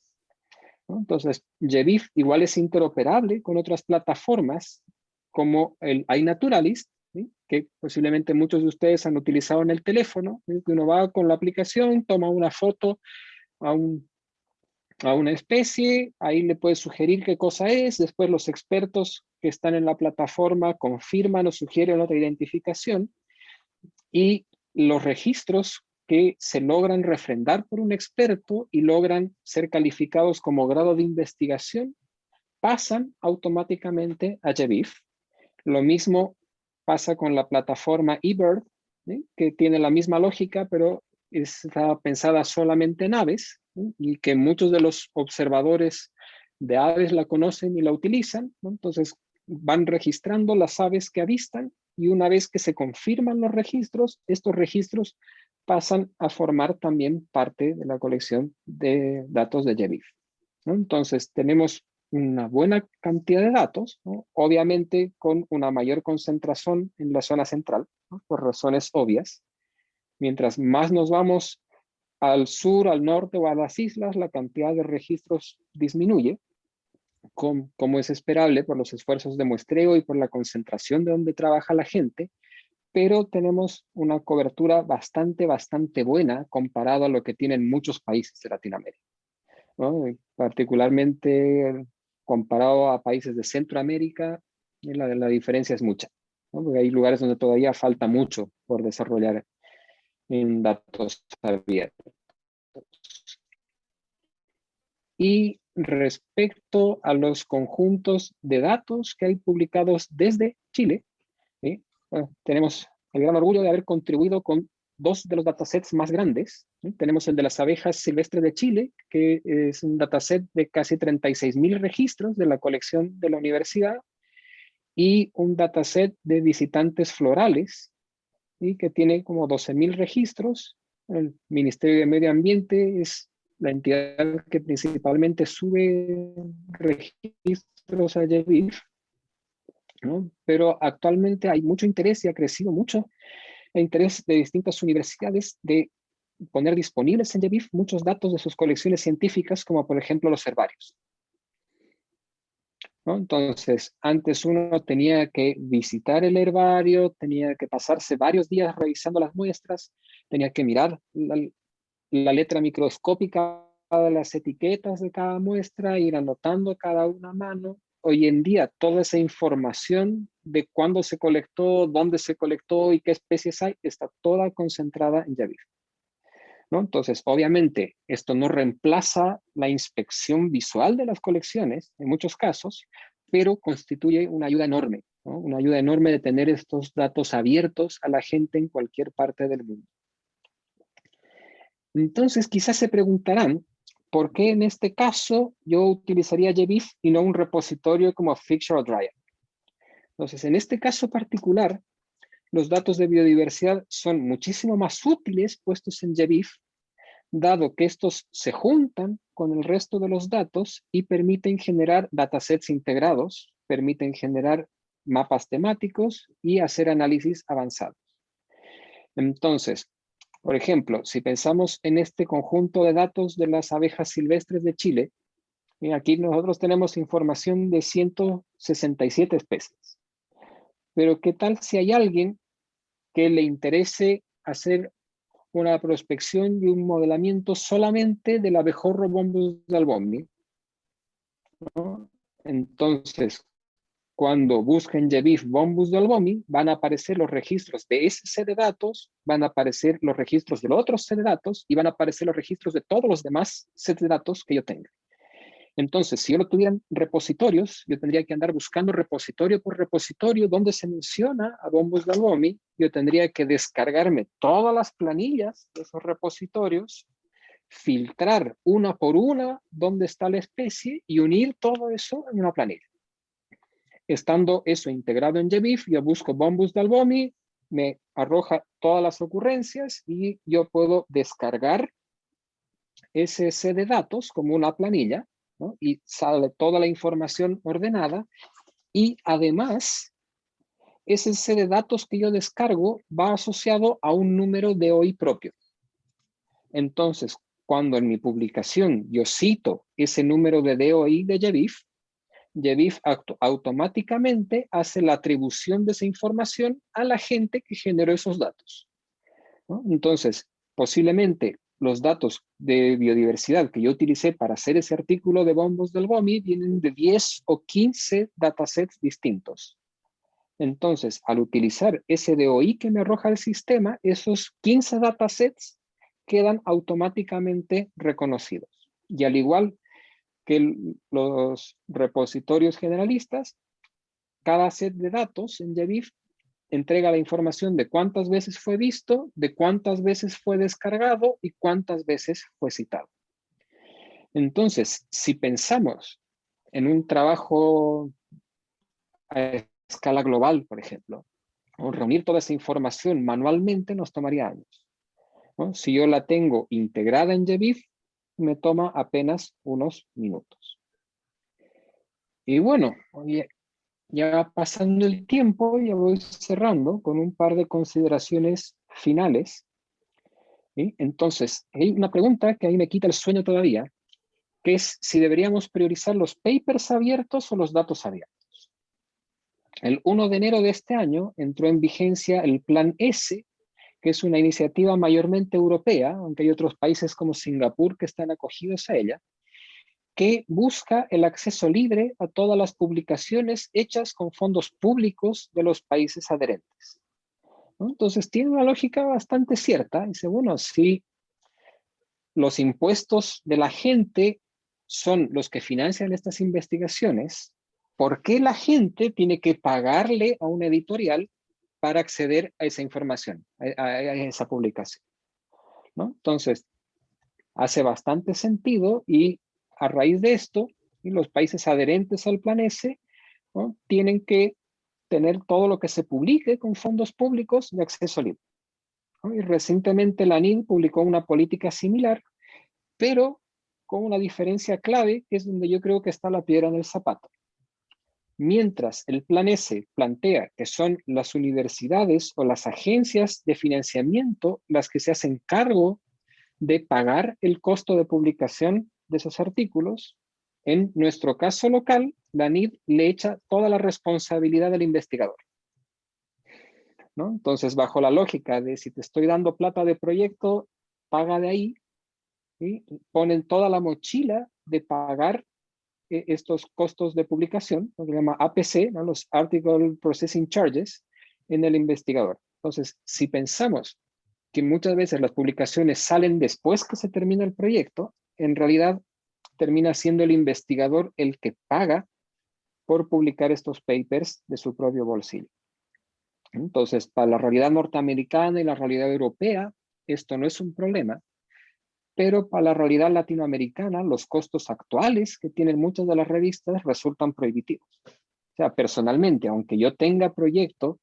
¿no? Entonces, GBIF igual es interoperable con otras plataformas como el iNaturalist, ¿sí? Que posiblemente muchos de ustedes han utilizado en el teléfono, ¿sí? Que uno va con la aplicación, toma una foto a una especie, ahí le puede sugerir qué cosa es, después los expertos que están en la plataforma confirman o sugieren otra identificación y los registros que se logran refrendar por un experto y logran ser calificados como grado de investigación pasan automáticamente a GBIF. Lo mismo pasa con la plataforma eBird, ¿sí? Que tiene la misma lógica, pero está pensada solamente en aves, ¿sí? Y que muchos de los observadores de aves la conocen y la utilizan, ¿no? Entonces van registrando las aves que avistan y una vez que se confirman los registros, estos registros pasan a formar también parte de la colección de datos de GBIF, ¿no? Entonces tenemos una buena cantidad de datos, ¿no? Obviamente con una mayor concentración en la zona central, ¿no? Por razones obvias. Mientras más nos vamos al sur, al norte o a las islas, la cantidad de registros disminuye. como es esperable por los esfuerzos de muestreo y por la concentración de donde trabaja la gente, pero tenemos una cobertura bastante buena comparado a lo que tienen muchos países de Latinoamérica, ¿no? Y particularmente comparado a países de Centroamérica, la diferencia es mucha, ¿no? Porque hay lugares donde todavía falta mucho por desarrollar en datos abiertos. Y respecto a los conjuntos de datos que hay publicados desde Chile, ¿sí? Bueno, tenemos el gran orgullo de haber contribuido con dos de los datasets más grandes, ¿sí? Tenemos el de las abejas silvestres de Chile, que es un dataset de casi 36.000 registros de la colección de la universidad, y un dataset de visitantes florales, ¿sí? Que tiene como 12.000 registros. El Ministerio de Medio Ambiente es la entidad que principalmente sube registros a GBIF, ¿no? Pero actualmente hay mucho interés y ha crecido mucho el interés de distintas universidades de poner disponibles en GBIF muchos datos de sus colecciones científicas, como por ejemplo los herbarios, ¿no? Entonces, antes uno tenía que visitar el herbario, tenía que pasarse varios días revisando las muestras, tenía que mirar la letra microscópica de las etiquetas de cada muestra, ir anotando cada una a mano. Hoy en día, toda esa información de cuándo se colectó, dónde se colectó y qué especies hay, está toda concentrada en GBIF, ¿no? Entonces, obviamente, esto no reemplaza la inspección visual de las colecciones, en muchos casos, pero constituye una ayuda enorme, ¿no? Una ayuda enorme de tener estos datos abiertos a la gente en cualquier parte del mundo. Entonces, quizás se preguntarán, ¿por qué en este caso yo utilizaría GBIF y no un repositorio como Figshare o Dryad? Entonces, en este caso particular, los datos de biodiversidad son muchísimo más útiles puestos en GBIF, dado que estos se juntan con el resto de los datos y permiten generar datasets integrados, permiten generar mapas temáticos y hacer análisis avanzados. Entonces, por ejemplo, si pensamos en este conjunto de datos de las abejas silvestres de Chile, aquí nosotros tenemos información de 167 especies. Pero ¿qué tal si hay alguien que le interese hacer una prospección y un modelamiento solamente del abejorro Bombus dalbomi, ¿no? Entonces, cuando busquen GBIF Bombus dalbomi, van a aparecer los registros de ese set de datos, van a aparecer los registros del otro set de datos y van a aparecer los registros de todos los demás sets de datos que yo tenga. Entonces, si yo no tuviera repositorios, yo tendría que andar buscando repositorio por repositorio donde se menciona a Bombus dalbomi. Yo tendría que descargarme todas las planillas de esos repositorios, filtrar una por una dónde está la especie y unir todo eso en una planilla. Estando eso integrado en GBIF, yo busco Bombus dalbomi, me arroja todas las ocurrencias y yo puedo descargar ese set de datos como una planilla, ¿no? Y sale toda la información ordenada y además ese set de datos que yo descargo va asociado a un número de OI propio. Entonces, cuando en mi publicación yo cito ese número de DOI de GBIF, GBIF automáticamente hace la atribución de esa información a la gente que generó esos datos, ¿no? Entonces, posiblemente los datos de biodiversidad que yo utilicé para hacer ese artículo de Bombus dalbomi vienen de 10 o 15 datasets distintos. Entonces, al utilizar ese DOI que me arroja el sistema, esos 15 datasets quedan automáticamente reconocidos. Y al igual que los repositorios generalistas, cada set de datos en GBIF entrega la información de cuántas veces fue visto, de cuántas veces fue descargado y cuántas veces fue citado. Entonces, si pensamos en un trabajo a escala global, por ejemplo, o reunir toda esa información manualmente nos tomaría años, ¿no? Si yo la tengo integrada en GBIF, me toma apenas unos minutos. Y bueno, ya pasando el tiempo, ya voy cerrando con un par de consideraciones finales, ¿sí? Entonces, hay una pregunta que a mí me quita el sueño todavía, que es si deberíamos priorizar los papers abiertos o los datos abiertos. El 1 de enero de este año entró en vigencia el Plan S, que es una iniciativa mayormente europea, aunque hay otros países como Singapur que están acogidos a ella, que busca el acceso libre a todas las publicaciones hechas con fondos públicos de los países adherentes, ¿no? Entonces tiene una lógica bastante cierta. Dice, bueno, si los impuestos de la gente son los que financian estas investigaciones, ¿por qué la gente tiene que pagarle a una editorial para acceder a esa información, a esa publicación, ¿no? Entonces, hace bastante sentido y a raíz de esto, los países adherentes al Plan S, ¿no?, tienen que tener todo lo que se publique con fondos públicos de acceso libre, ¿no? Y recientemente la ANID publicó una política similar, pero con una diferencia clave, que es donde yo creo que está la piedra en el zapato. Mientras el Plan S plantea que son las universidades o las agencias de financiamiento las que se hacen cargo de pagar el costo de publicación de esos artículos, en nuestro caso local, la ANID le echa toda la responsabilidad al investigador, ¿no? Entonces, bajo la lógica de si te estoy dando plata de proyecto, paga de ahí, ¿sí? Ponen toda la mochila de pagar estos costos de publicación, lo que se llama APC, ¿no?, los Article Processing Charges, en el investigador. Entonces, si pensamos que muchas veces las publicaciones salen después que se termina el proyecto, en realidad termina siendo el investigador el que paga por publicar estos papers de su propio bolsillo. Entonces, para la realidad norteamericana y la realidad europea, esto no es un problema, pero para la realidad latinoamericana, los costos actuales que tienen muchas de las revistas resultan prohibitivos. O sea, personalmente, aunque yo tenga proyecto,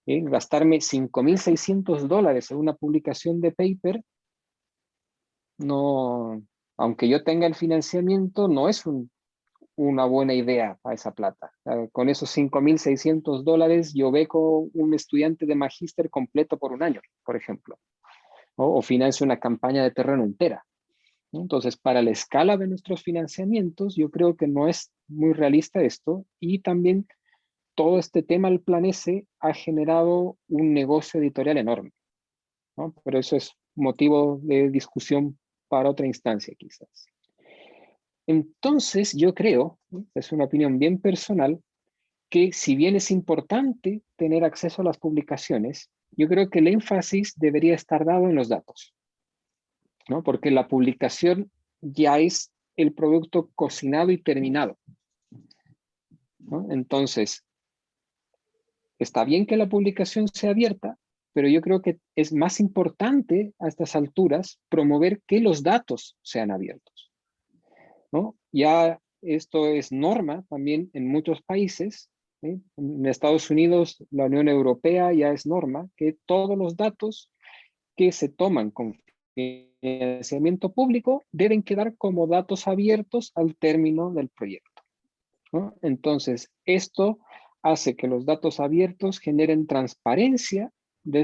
gastarme $5,600 en una publicación de paper, no, aunque yo tenga el financiamiento, no es una buena idea para esa plata. Con esos $5,600 yo beco un estudiante de magíster completo por un año, por ejemplo, o financio una campaña de terreno entera. Entonces, para la escala de nuestros financiamientos, yo creo que no es muy realista esto, y también todo este tema del Plan S ha generado un negocio editorial enorme, ¿no? Pero eso es motivo de discusión para otra instancia, quizás. Entonces, yo creo, ¿no?, es una opinión bien personal, que si bien es importante tener acceso a las publicaciones, yo creo que el énfasis debería estar dado en los datos, ¿no? Porque la publicación ya es el producto cocinado y terminado, ¿no? Entonces, está bien que la publicación sea abierta, pero yo creo que es más importante a estas alturas promover que los datos sean abiertos, ¿no? Ya esto es norma también en muchos países, ¿sí? En Estados Unidos, la Unión Europea ya es norma que todos los datos que se toman con financiamiento público deben quedar como datos abiertos al término del proyecto, ¿no? Entonces, esto hace que los datos abiertos generen transparencia de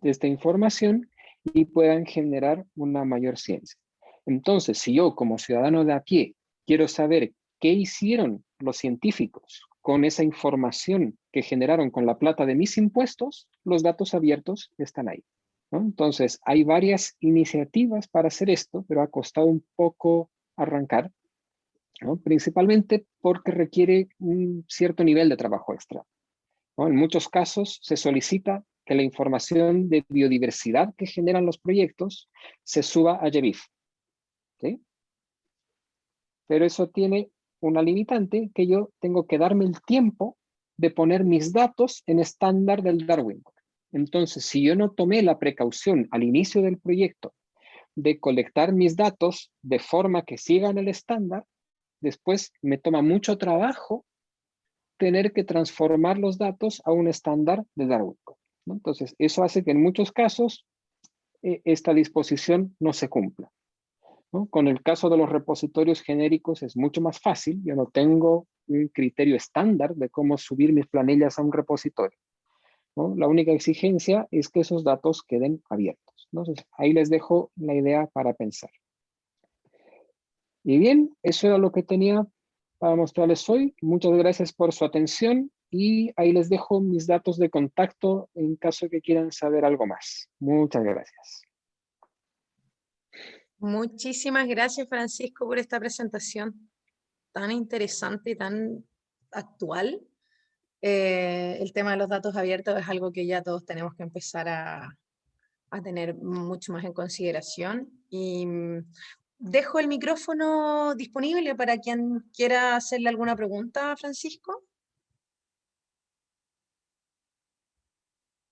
esta información y puedan generar una mayor ciencia. Entonces, si yo como ciudadano de a pie quiero saber qué hicieron los científicos con esa información que generaron con la plata de mis impuestos, los datos abiertos están ahí, ¿no? Entonces, hay varias iniciativas para hacer esto, pero ha costado un poco arrancar, ¿no? Principalmente porque requiere un cierto nivel de trabajo extra, ¿no? En muchos casos se solicita que la información de biodiversidad que generan los proyectos se suba a GBIF, ¿sí? Pero eso tiene una limitante, que yo tengo que darme el tiempo de poner mis datos en estándar del Darwin. Entonces, si yo no tomé la precaución al inicio del proyecto de colectar mis datos de forma que sigan el estándar, después me toma mucho trabajo tener que transformar los datos a un estándar de Darwin, ¿no? Entonces, eso hace que en muchos casos esta disposición no se cumpla, ¿no? Con el caso de los repositorios genéricos es mucho más fácil. Yo no tengo un criterio estándar de cómo subir mis planillas a un repositorio, ¿no? La única exigencia es que esos datos queden abiertos. Entonces, ahí les dejo la idea para pensar. Y bien, eso era lo que tenía para mostrarles hoy. Muchas gracias por su atención y ahí les dejo mis datos de contacto en caso que quieran saber algo más. Muchas gracias. Muchísimas gracias, Francisco, por esta presentación tan interesante y tan actual. El tema de los datos abiertos es algo que ya todos tenemos que empezar a tener mucho más en consideración. Y dejo el micrófono disponible para quien quiera hacerle alguna pregunta a Francisco.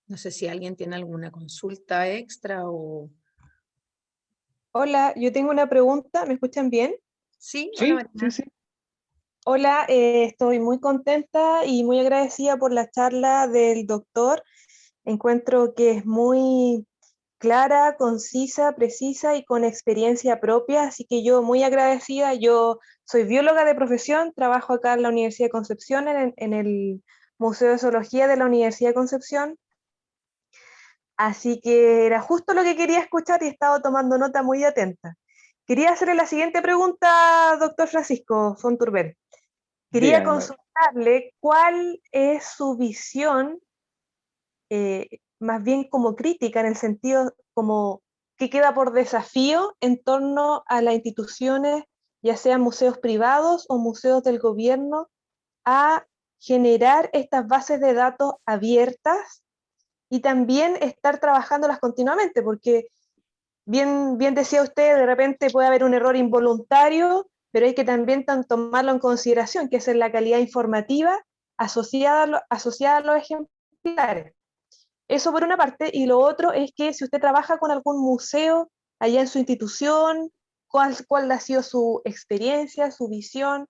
No sé si alguien tiene alguna consulta extra o... Hola, yo tengo una pregunta, ¿me escuchan bien? Sí, hola Sí, Marina. sí. Hola, estoy muy contenta y muy agradecida por la charla del doctor. Encuentro que es muy clara, concisa, precisa y con experiencia propia, así que yo muy agradecida. Yo soy bióloga de profesión, trabajo acá en la Universidad de Concepción, en el Museo de Zoología de la Universidad de Concepción. Así que era justo lo que quería escuchar y he estado tomando nota muy atenta. Quería hacerle la siguiente pregunta, doctor Francisco Fonturbel. Quería Dígame, María. consultarle cuál es su visión, más bien como crítica, en el sentido como que queda por desafío en torno a las instituciones, ya sean museos privados o museos del gobierno, a generar estas bases de datos abiertas y también estar trabajándolas continuamente, porque bien decía usted, de repente puede haber un error involuntario, pero hay que también tomarlo en consideración, que es la calidad informativa asociada a los ejemplares. Eso por una parte, y lo otro es que si usted trabaja con algún museo allá en su institución, cuál ha sido su experiencia, su visión.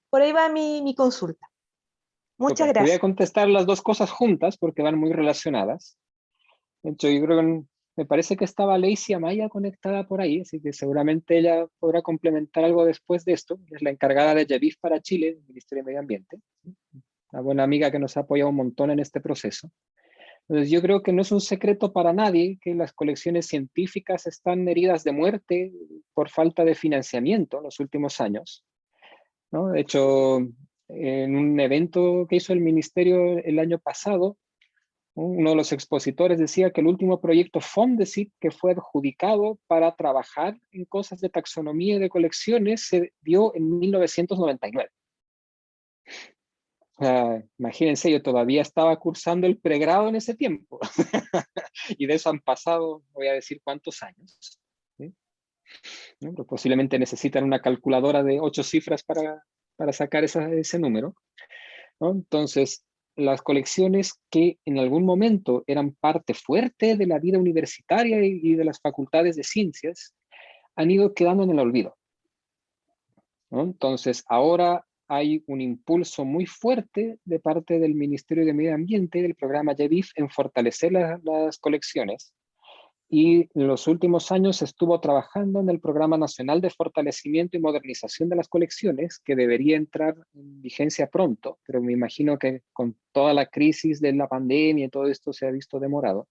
Por ahí va mi consulta. Muchas Súper. Te voy a gracias. contestar las dos cosas juntas porque van muy relacionadas. De hecho, yo creo que me parece que estaba Lacey Amaya conectada por ahí, así que seguramente ella podrá complementar algo después de esto. Es la encargada de YEVIF para Chile, del Ministerio de Medio Ambiente. Una buena amiga que nos ha apoyado un montón en este proceso. Entonces, yo creo que no es un secreto para nadie que las colecciones científicas están heridas de muerte por falta de financiamiento en los últimos años, ¿no? De hecho, en un evento que hizo el ministerio el año pasado, uno de los expositores decía que el último proyecto Fondesit que fue adjudicado para trabajar en cosas de taxonomía y de colecciones se dio en 1999. Imagínense, yo todavía estaba cursando el pregrado en ese tiempo y de eso han pasado, voy a decir cuántos años, ¿sí? ¿No? Pero posiblemente necesitan una calculadora de 8 cifras para sacar ese número, ¿no? Entonces, las colecciones que en algún momento eran parte fuerte de la vida universitaria y de las facultades de ciencias han ido quedando en el olvido, ¿no? Entonces, ahora hay un impulso muy fuerte de parte del Ministerio de Medio Ambiente y del programa YEVIF en fortalecer las colecciones. Y en los últimos años estuvo trabajando en el Programa Nacional de Fortalecimiento y Modernización de las Colecciones, que debería entrar en vigencia pronto, pero me imagino que con toda la crisis de la pandemia y todo esto se ha visto demorado,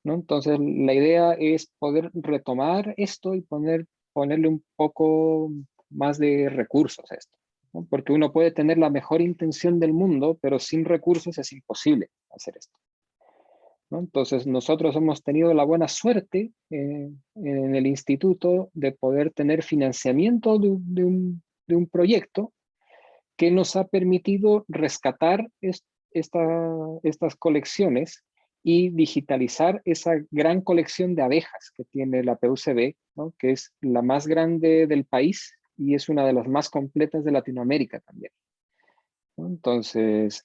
¿no? Entonces, la idea es poder retomar esto y ponerle un poco más de recursos a esto, ¿no? Porque uno puede tener la mejor intención del mundo, pero sin recursos es imposible hacer esto, ¿no? Entonces, nosotros hemos tenido la buena suerte en el instituto de poder tener financiamiento de un proyecto que nos ha permitido rescatar estas colecciones y digitalizar esa gran colección de abejas que tiene la PUCB, ¿no? Que es la más grande del país y es una de las más completas de Latinoamérica también, ¿no? Entonces,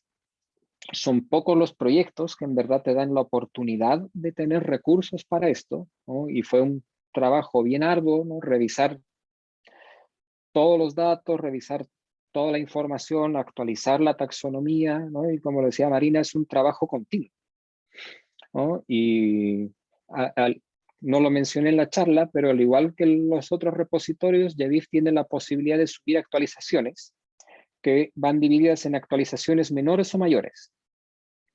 son pocos los proyectos que en verdad te dan la oportunidad de tener recursos para esto, ¿no? Y fue un trabajo bien arduo, ¿no? Revisar todos los datos, revisar toda la información, actualizar la taxonomía, ¿no? Y como decía Marina, es un trabajo continuo, ¿no? Y no lo mencioné en la charla, pero al igual que los otros repositorios, YEVIF tiene la posibilidad de subir actualizaciones que van divididas en actualizaciones menores o mayores,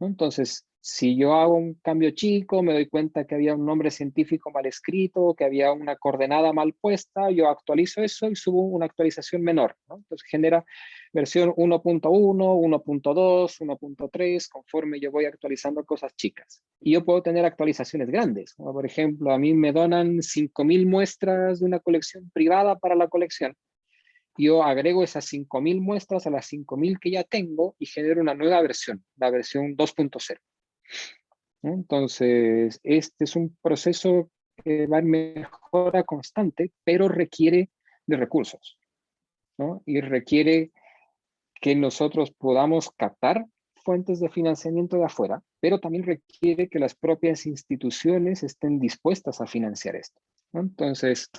¿no? Entonces, si yo hago un cambio chico, me doy cuenta que había un nombre científico mal escrito, que había una coordenada mal puesta, yo actualizo eso y subo una actualización menor, ¿no? Entonces genera versión 1.1, 1.2, 1.3, conforme yo voy actualizando cosas chicas. Y yo puedo tener actualizaciones grandes, ¿no? Por ejemplo, a mí me donan 5.000 muestras de una colección privada para la colección. Yo agrego esas 5.000 muestras a las 5.000 que ya tengo y genero una nueva versión, la versión 2.0. Entonces, este es un proceso que va en mejora constante, pero requiere de recursos, ¿no? Y requiere que nosotros podamos captar fuentes de financiamiento de afuera, pero también requiere que las propias instituciones estén dispuestas a financiar esto, ¿no? Entonces,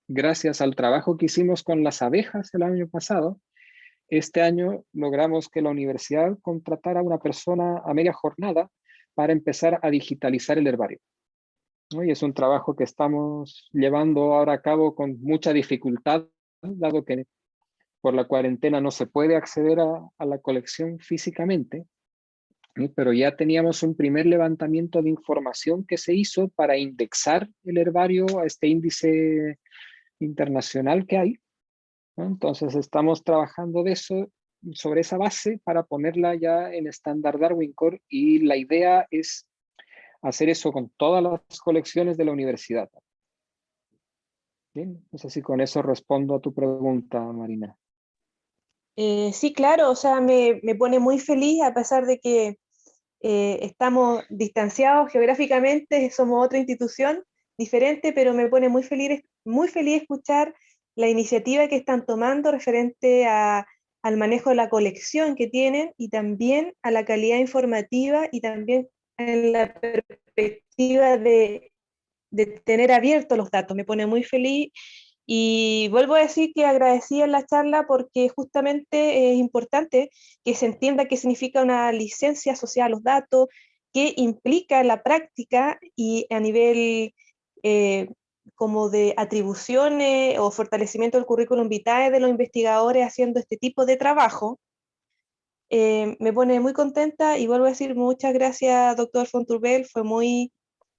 gracias al trabajo que hicimos con las abejas el año pasado, este año logramos que la universidad contratara a una persona a media jornada para empezar a digitalizar el herbario, ¿no? Y es un trabajo que estamos llevando ahora a cabo con mucha dificultad, dado que por la cuarentena no se puede acceder a la colección físicamente, ¿no? Pero ya teníamos un primer levantamiento de información que se hizo para indexar el herbario a este índice internacional que hay, ¿no? Entonces estamos trabajando de eso, sobre esa base para ponerla ya en estándar Darwin Core, y la idea es hacer eso con todas las colecciones de la universidad. Bien, no sé si con eso respondo a tu pregunta, Marina. Sí, claro, o sea, me pone muy feliz a pesar de que estamos distanciados geográficamente, somos otra institución diferente, pero me pone muy feliz escuchar la iniciativa que están tomando referente al manejo de la colección que tienen y también a la calidad informativa y también en la perspectiva de tener abiertos los datos. Me pone muy feliz y vuelvo a decir que agradecí en la charla porque justamente es importante que se entienda qué significa una licencia asociada a los datos, qué implica la práctica y a nivel como de atribuciones o fortalecimiento del currículum vitae de los investigadores haciendo este tipo de trabajo. Me pone muy contenta y vuelvo a decir muchas gracias, doctor Fonturbel, fue muy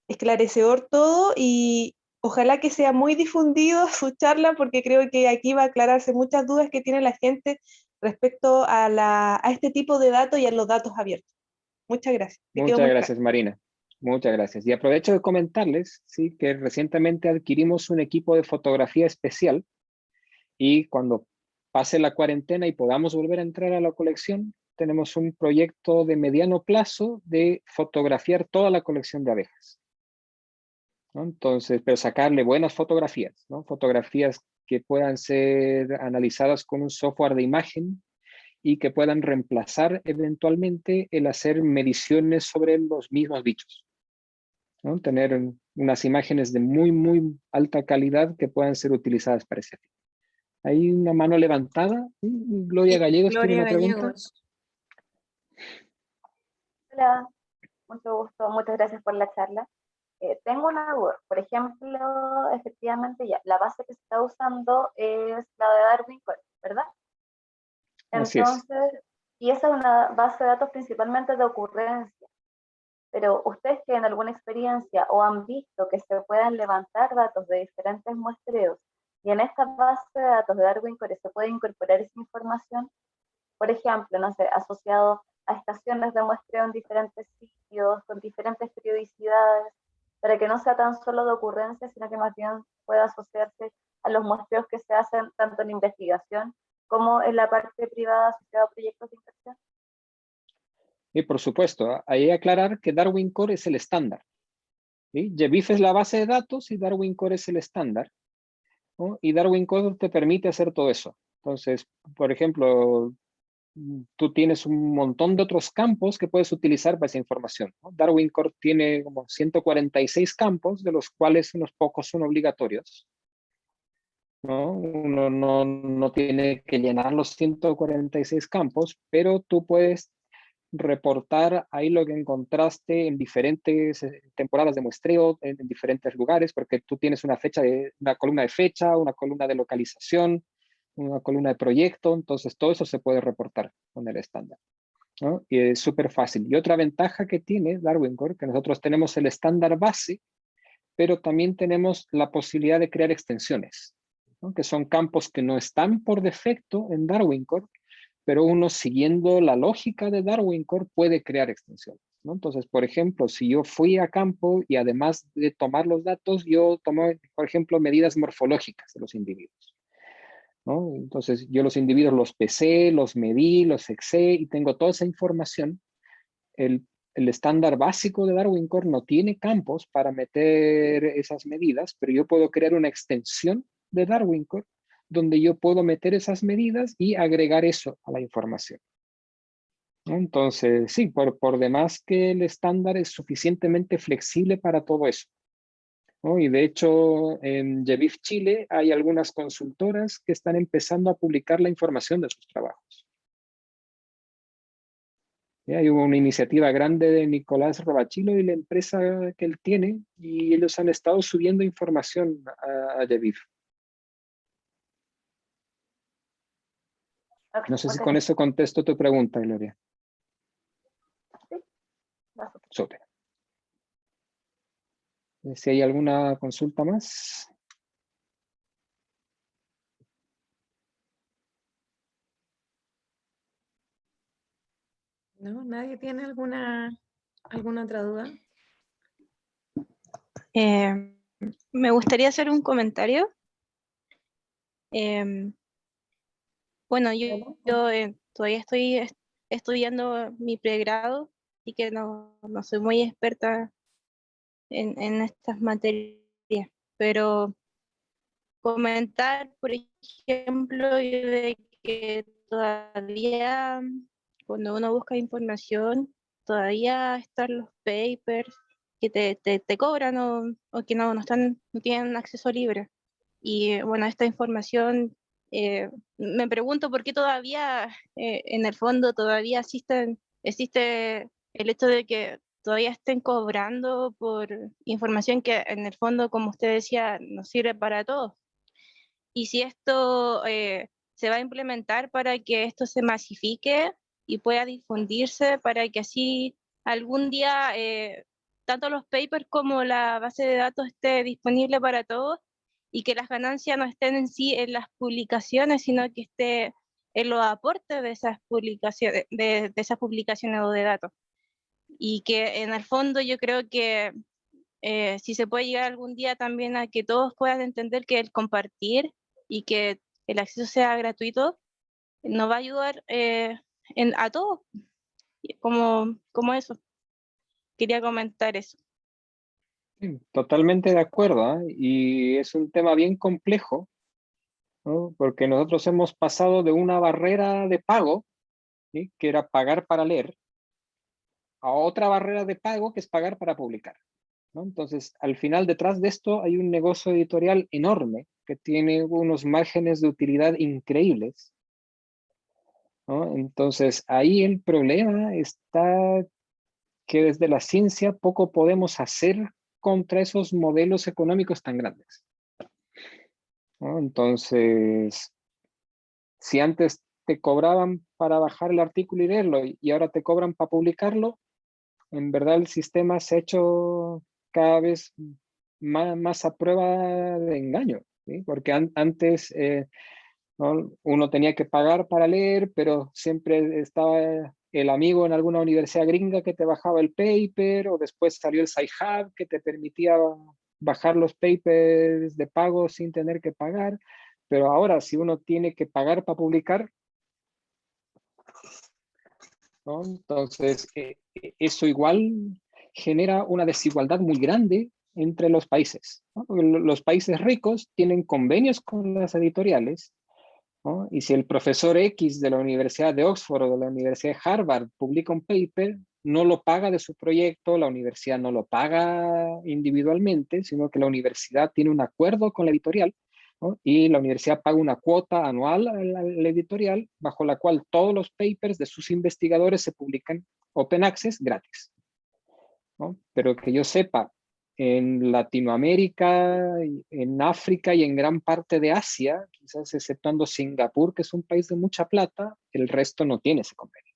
esclarecedor todo y ojalá que sea muy difundido su charla porque creo que aquí va a aclararse muchas dudas que tiene la gente respecto a este tipo de datos y a los datos abiertos. Muchas gracias. Te quedo Muchas muy claro. gracias, Marina. Muchas gracias. Y aprovecho de comentarles, sí, que recientemente adquirimos un equipo de fotografía especial, y cuando pase la cuarentena y podamos volver a entrar a la colección, tenemos un proyecto de mediano plazo de fotografiar toda la colección de abejas, ¿no? Entonces, pero sacarle buenas fotografías, ¿no? Fotografías que puedan ser analizadas con un software de imagen y que puedan reemplazar eventualmente el hacer mediciones sobre los mismos bichos, ¿no? Tener unas imágenes de muy, muy alta calidad que puedan ser utilizadas para ese fin. Hay una mano levantada. Gloria Sí, Gallegos tiene Gloria una pregunta. Gallegos. Hola, mucho gusto, muchas gracias por la charla. Tengo una duda, por ejemplo, efectivamente ya, la base que se está usando es la de Darwin Core, ¿verdad? Así es. Entonces, y esa es una base de datos principalmente de ocurrencia, pero ustedes tienen alguna experiencia o han visto que se puedan levantar datos de diferentes muestreos y en esta base de datos de Darwin Core se puede incorporar esa información, por ejemplo, no sé, asociado a estaciones de muestreo en diferentes sitios, con diferentes periodicidades, para que no sea tan solo de ocurrencia, sino que más bien pueda asociarse a los muestreos que se hacen tanto en investigación como en la parte privada asociada a proyectos de inversión. Y por supuesto, hay que aclarar que Darwin Core es el estándar, ¿sí? JBIF es la base de datos y Darwin Core es el estándar, ¿no? Y Darwin Core te permite hacer todo eso. Entonces, por ejemplo, tú tienes un montón de otros campos que puedes utilizar para esa información, ¿no? Darwin Core tiene como 146 campos, de los cuales unos pocos son obligatorios, ¿no? Uno no tiene que llenar los 146 campos, pero tú puedes reportar ahí lo que encontraste en diferentes temporadas de muestreo, en diferentes lugares, porque tú tienes una columna de fecha, una columna de localización, una columna de proyecto, entonces todo eso se puede reportar con el estándar. ¿no? Y es súper fácil. Y otra ventaja que tiene Darwin Core, que nosotros tenemos el estándar base, pero también tenemos la posibilidad de crear extensiones, ¿no? Que son campos que no están por defecto en Darwin Core, pero uno siguiendo la lógica de Darwin Core puede crear extensiones, ¿no? Entonces, por ejemplo, si yo fui a campo y además de tomar los datos, yo tomé, por ejemplo, medidas morfológicas de los individuos, ¿no? Entonces, yo los individuos los pesé, los medí, los sexé y tengo toda esa información. El estándar básico de Darwin Core no tiene campos para meter esas medidas, pero yo puedo crear una extensión de Darwin Core donde yo puedo meter esas medidas y agregar eso a la información, ¿no? Entonces, sí, por demás que el estándar es suficientemente flexible para todo eso, ¿no? Y de hecho, en GEVIF Chile hay algunas consultoras que están empezando a publicar la información de sus trabajos. Hay una iniciativa grande de Nicolás Robachilo y la empresa que él tiene, y ellos han estado subiendo información a GEVIF. Ok, No sé si muchas con eso contesto tu pregunta, Gloria. gracias. Súper. Si hay alguna consulta más. ¿No? ¿Nadie tiene alguna otra duda? Me gustaría hacer un comentario. Em, bueno, yo todavía estoy estudiando mi pregrado y que no soy muy experta en estas materias, pero comentar, por ejemplo, de que todavía cuando uno busca información, todavía están los papers que te cobran o que no tienen acceso libre. Y bueno, esta información, me pregunto por qué todavía, en el fondo, todavía existe el hecho de que todavía estén cobrando por información que en el fondo, como usted decía, nos sirve para todos. Y si esto se va a implementar para que esto se masifique y pueda difundirse, para que así algún día tanto los papers como la base de datos esté disponible para todos y que las ganancias no estén en sí en las publicaciones, sino que esté en los aportes de esas publicaciones, de esas publicaciones o de datos. Y que en el fondo yo creo que si se puede llegar algún día también a que todos puedan entender que el compartir y que el acceso sea gratuito nos va a ayudar a todos, como eso. Quería comentar eso. Sí, totalmente de acuerdo, ¿ah? Y es un tema bien complejo, ¿no? Porque nosotros hemos pasado de una barrera de pago, ¿sí?, que era pagar para leer, a otra barrera de pago que es pagar para publicar, ¿no? Entonces, al final, detrás de esto hay un negocio editorial enorme que tiene unos márgenes de utilidad increíbles, ¿no? Entonces, ahí el problema está que desde la ciencia poco podemos hacer contra esos modelos económicos tan grandes, ¿no? Entonces, si antes te cobraban para bajar el artículo y leerlo y ahora te cobran para publicarlo, en verdad el sistema se ha hecho cada vez más a prueba de engaño, ¿sí? Porque antes ¿no?, uno tenía que pagar para leer, pero siempre estaba el amigo en alguna universidad gringa que te bajaba el paper, o después salió el Sci-Hub que te permitía bajar los papers de pago sin tener que pagar. Pero ahora, si uno tiene que pagar para publicar, ¿no?, entonces eso igual genera una desigualdad muy grande entre los países, ¿no? Porque los países ricos tienen convenios con las editoriales, ¿no? Y si el profesor X de la Universidad de Oxford o de la Universidad de Harvard publica un paper, no lo paga de su proyecto, la universidad no lo paga individualmente, sino que la universidad tiene un acuerdo con la editorial, ¿no? Y la universidad paga una cuota anual a la editorial, bajo la cual todos los papers de sus investigadores se publican open access gratis, ¿no? Pero que yo sepa, en Latinoamérica, en África y en gran parte de Asia, quizás exceptuando Singapur, que es un país de mucha plata, el resto no tiene ese convenio.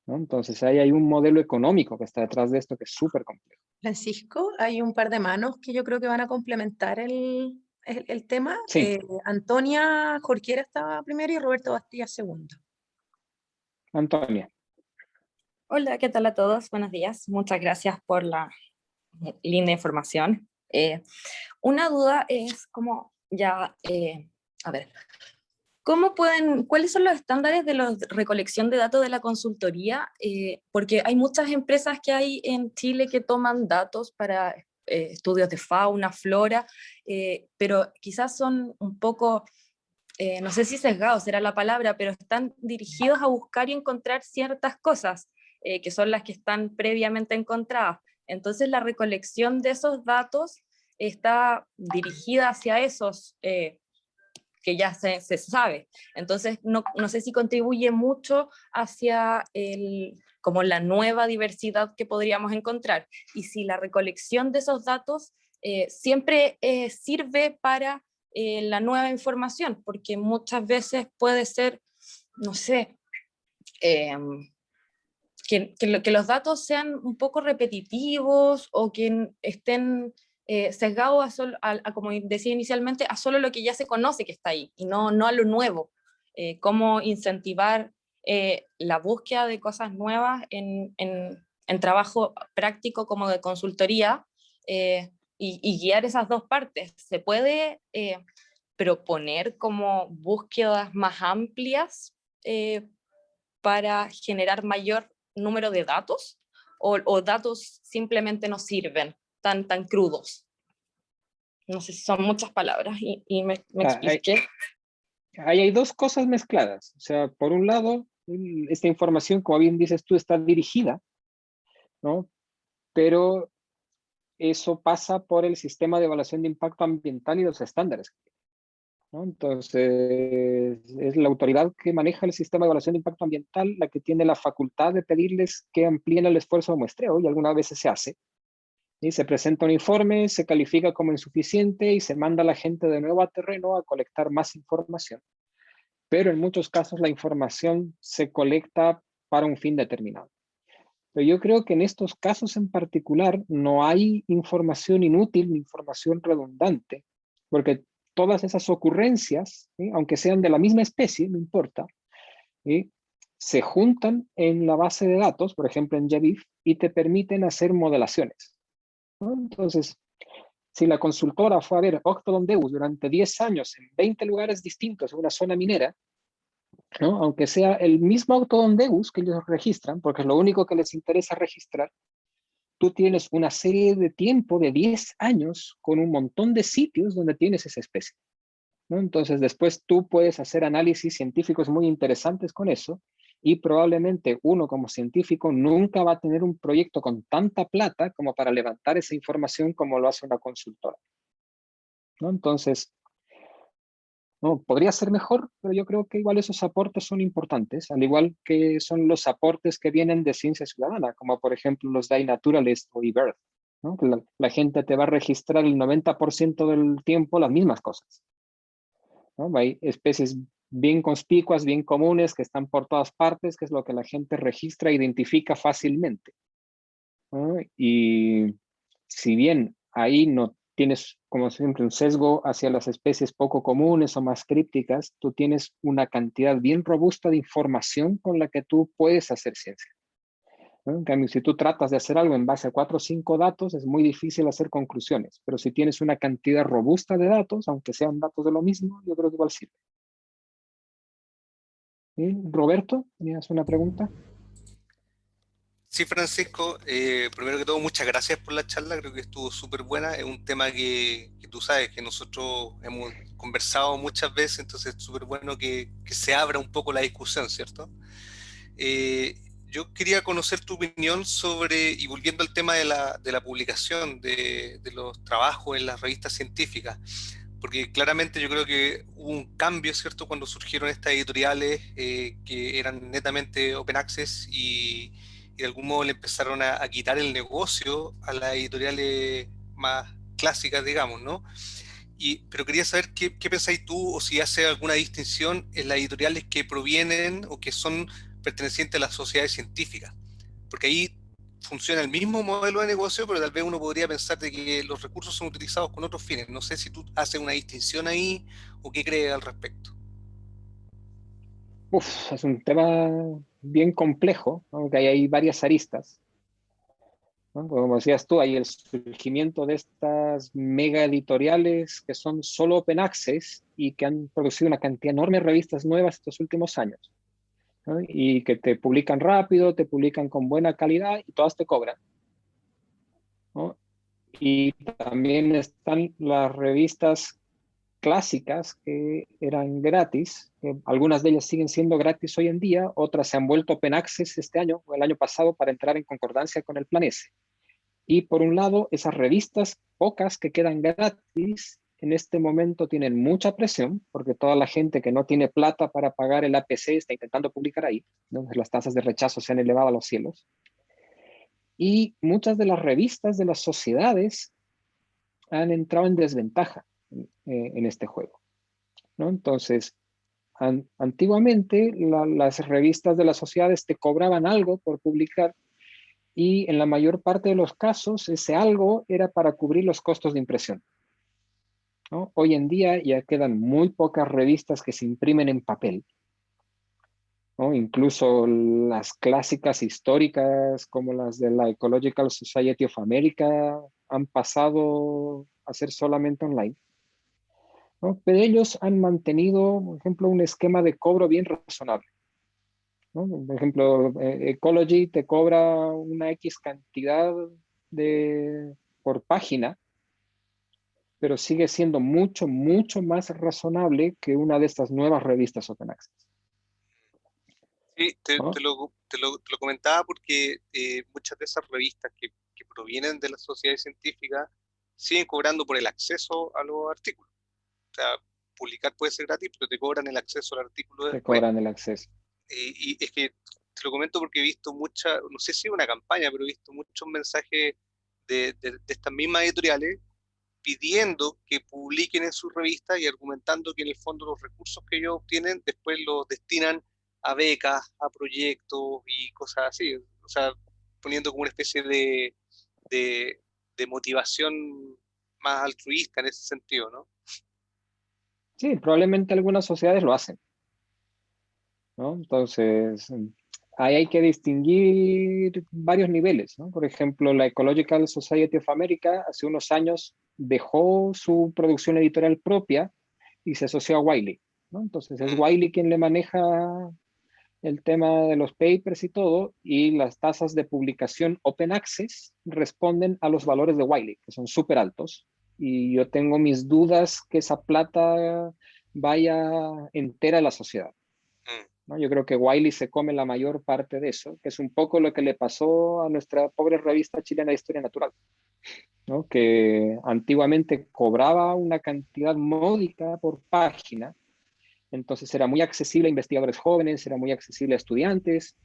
¿no? Entonces ahí hay un modelo económico que está detrás de esto que es súper complejo. Francisco, hay un par de manos que yo creo que van a complementar el tema. Sí. Antonia Jorquera estaba primero y Roberto Bastilla segundo. Antonia. Hola, ¿qué tal a todos? Buenos días. Muchas gracias por la linda información. Una duda es como a ver, ¿cuáles son los estándares de la recolección de datos de la consultoría? Porque hay muchas empresas que hay en Chile que toman datos para estudios de fauna, flora, pero quizás son un poco, no sé si sesgados será la palabra, pero están dirigidos a buscar y encontrar ciertas cosas que son las que están previamente encontradas. Entonces la recolección de esos datos está dirigida hacia esos que ya se sabe. Entonces, no sé si contribuye mucho hacia como la nueva diversidad que podríamos encontrar. Y si la recolección de esos datos siempre sirve para la nueva información, porque muchas veces puede ser, no sé, que los datos sean un poco repetitivos o que estén sesgados como decía inicialmente, a solo lo que ya se conoce que está ahí y no a lo nuevo. Cómo incentivar la búsqueda de cosas nuevas en trabajo práctico como de consultoría y guiar esas dos partes. ¿Se puede proponer como búsquedas más amplias para generar mayor número de datos o datos simplemente no sirven tan crudos? No sé si son muchas palabras y me expliqué. Ahí hay dos cosas mezcladas. O sea, por un lado, esta información, como bien dices tú, está dirigida, ¿no? Pero eso pasa por el sistema de evaluación de impacto ambiental y los estándares, ¿no? Entonces, es la autoridad que maneja el sistema de evaluación de impacto ambiental la que tiene la facultad de pedirles que amplíen el esfuerzo de muestreo, y algunas veces se hace. Y se presenta un informe, se califica como insuficiente y se manda a la gente de nuevo a terreno a colectar más información. Pero en muchos casos la información se colecta para un fin determinado. Pero yo creo que en estos casos en particular no hay información inútil ni información redundante, porque todas esas ocurrencias, ¿sí?, aunque sean de la misma especie, no importa, ¿sí?, se juntan en la base de datos, por ejemplo en JBIF, y te permiten hacer modelaciones, ¿no? Entonces, si la consultora fue a ver Octodondeus durante 10 años en 20 lugares distintos en una zona minera, ¿no?, aunque sea el mismo Octodondeus que ellos registran, porque es lo único que les interesa registrar, tú tienes una serie de tiempo de 10 años con un montón de sitios donde tienes esa especie, ¿no? Entonces después tú puedes hacer análisis científicos muy interesantes con eso, y probablemente uno como científico nunca va a tener un proyecto con tanta plata como para levantar esa información como lo hace una consultora, ¿no? Entonces, no, podría ser mejor, pero yo creo que igual esos aportes son importantes, al igual que son los aportes que vienen de ciencia ciudadana, como por ejemplo los de iNaturalist o eBirth, ¿no? Que la gente te va a registrar el 90% del tiempo las mismas cosas, ¿no? Hay especies bien conspicuas, bien comunes, que están por todas partes, que es lo que la gente registra e identifica fácilmente, ¿no? Y si bien ahí no tienes, como siempre, un sesgo hacia las especies poco comunes o más crípticas, tú tienes una cantidad bien robusta de información con la que tú puedes hacer ciencia, ¿no? En cambio, si tú tratas de hacer algo en base a 4 o 5 datos, es muy difícil hacer conclusiones, pero si tienes una cantidad robusta de datos, aunque sean datos de lo mismo, yo creo que igual sirve. ¿Sí? Roberto, ¿tenías una pregunta? Sí, Francisco, primero que todo, muchas gracias por la charla, creo que estuvo súper buena, es un tema que tú sabes que nosotros hemos conversado muchas veces, entonces es súper bueno que se abra un poco la discusión, ¿cierto? Yo quería conocer tu opinión sobre, y volviendo al tema de la publicación de los trabajos en las revistas científicas, porque claramente yo creo que hubo un cambio, ¿cierto?, cuando surgieron estas editoriales que eran netamente open access y de algún modo le empezaron a quitar el negocio a las editoriales más clásicas, digamos, ¿no? Pero quería saber qué pensáis tú, o si hace alguna distinción en las editoriales que provienen o que son pertenecientes a las sociedades científicas, porque ahí funciona el mismo modelo de negocio, pero tal vez uno podría pensar de que los recursos son utilizados con otros fines. No sé si tú haces una distinción ahí o qué crees al respecto. Es un tema bien complejo, ¿no? Que hay varias aristas, ¿no? Como decías tú, hay el surgimiento de estas mega editoriales que son solo open access y que han producido una cantidad enorme de revistas nuevas estos últimos años, ¿no? Y que te publican rápido, te publican con buena calidad y todas te cobran, ¿no? Y también están las revistas clásicas que eran gratis, que algunas de ellas siguen siendo gratis hoy en día, otras se han vuelto open access este año o el año pasado para entrar en concordancia con el Plan S. Y por un lado, esas revistas pocas que quedan gratis en este momento tienen mucha presión, porque toda la gente que no tiene plata para pagar el APC está intentando publicar ahí, ¿no? Las tasas de rechazo se han elevado a los cielos. Y muchas de las revistas de las sociedades han entrado en desventaja en este juego, ¿no? Entonces, antiguamente las revistas de las sociedades te cobraban algo por publicar y en la mayor parte de los casos ese algo era para cubrir los costos de impresión, ¿no? Hoy en día ya quedan muy pocas revistas que se imprimen en papel, ¿no? Incluso las clásicas históricas como las de la Ecological Society of America han pasado a ser solamente online, ¿no? Pero ellos han mantenido, por ejemplo, un esquema de cobro bien razonable, ¿no? Por ejemplo, Ecology te cobra una X cantidad por página, pero sigue siendo mucho, mucho más razonable que una de estas nuevas revistas Open Access. Sí, ¿No? te lo comentaba porque muchas de esas revistas que provienen de las sociedades científicas siguen cobrando por el acceso a los artículos. O sea, publicar puede ser gratis, pero te cobran el acceso al artículo Te después. cobran el acceso. Y es que te lo comento porque he visto mucha, no sé si una campaña, pero he visto muchos mensajes de estas mismas editoriales pidiendo que publiquen en sus revistas y argumentando que en el fondo los recursos que ellos obtienen después los destinan a becas, a proyectos y cosas así. O sea, poniendo como una especie de, de motivación más altruista en ese sentido, ¿no? Sí, probablemente algunas sociedades lo hacen, ¿no? Entonces, ahí hay que distinguir varios niveles, ¿no? Por ejemplo, la Ecological Society of America hace unos años dejó su producción editorial propia y se asoció a Wiley, ¿no? Entonces es Wiley quien le maneja el tema de los papers y todo, y las tasas de publicación open access responden a los valores de Wiley, que son súper altos, y yo tengo mis dudas que esa plata vaya entera a la sociedad, ¿no? Yo creo que Wiley se come la mayor parte de eso, que es un poco lo que le pasó a nuestra pobre revista chilena de Historia Natural, ¿no? Que antiguamente cobraba una cantidad módica por página, entonces era muy accesible a investigadores jóvenes, era muy accesible a estudiantes,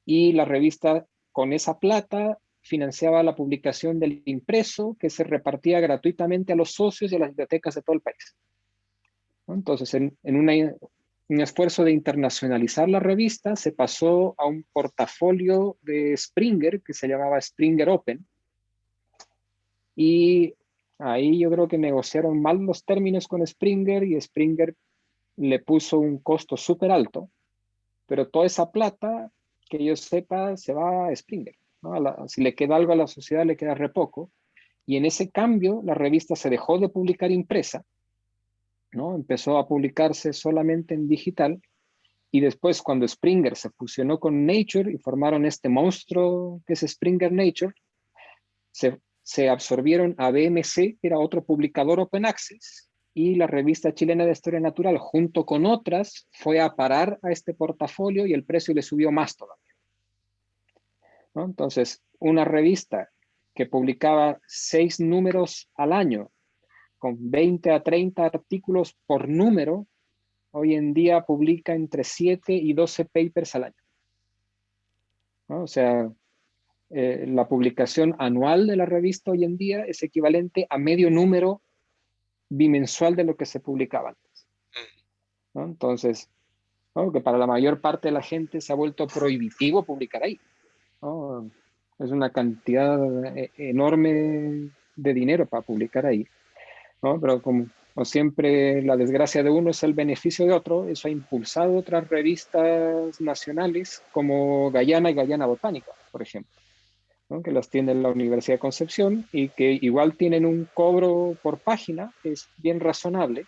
y la revista con esa plata financiaba la publicación del impreso que se repartía gratuitamente a los socios y a las bibliotecas de todo el país, ¿no? Entonces, en un esfuerzo de internacionalizar la revista, se pasó a un portafolio de Springer que se llamaba Springer Open, y ahí yo creo que negociaron mal los términos con Springer y Springer le puso un costo súper alto, pero toda esa plata, que yo sepa, se va a Springer, ¿no? Si le queda algo a la sociedad, le queda re poco. Y en ese cambio, la revista se dejó de publicar impresa, ¿no? Empezó a publicarse solamente en digital. Y después, cuando Springer se fusionó con Nature y formaron este monstruo que es Springer Nature, se absorbieron a BMC, que era otro publicador open access, y la revista chilena de Historia Natural, junto con otras, fue a parar a este portafolio y el precio le subió más todavía, ¿no? Entonces, una revista que publicaba 6 números al año, con 20 a 30 artículos por número, hoy en día publica entre 7 y 12 papers al año, ¿no? O sea, la publicación anual de la revista hoy en día es equivalente a medio número bimensual de lo que se publicaba antes, ¿no? Entonces, ¿no? Que para la mayor parte de la gente se ha vuelto prohibitivo publicar ahí, ¿no? Es una cantidad enorme de dinero para publicar ahí, ¿no? Pero como siempre, la desgracia de uno es el beneficio de otro. Eso ha impulsado otras revistas nacionales como Guyana y Guyana Botánica, por ejemplo, ¿no? Que las tiene la Universidad de Concepción y que igual tienen un cobro por página que es bien razonable,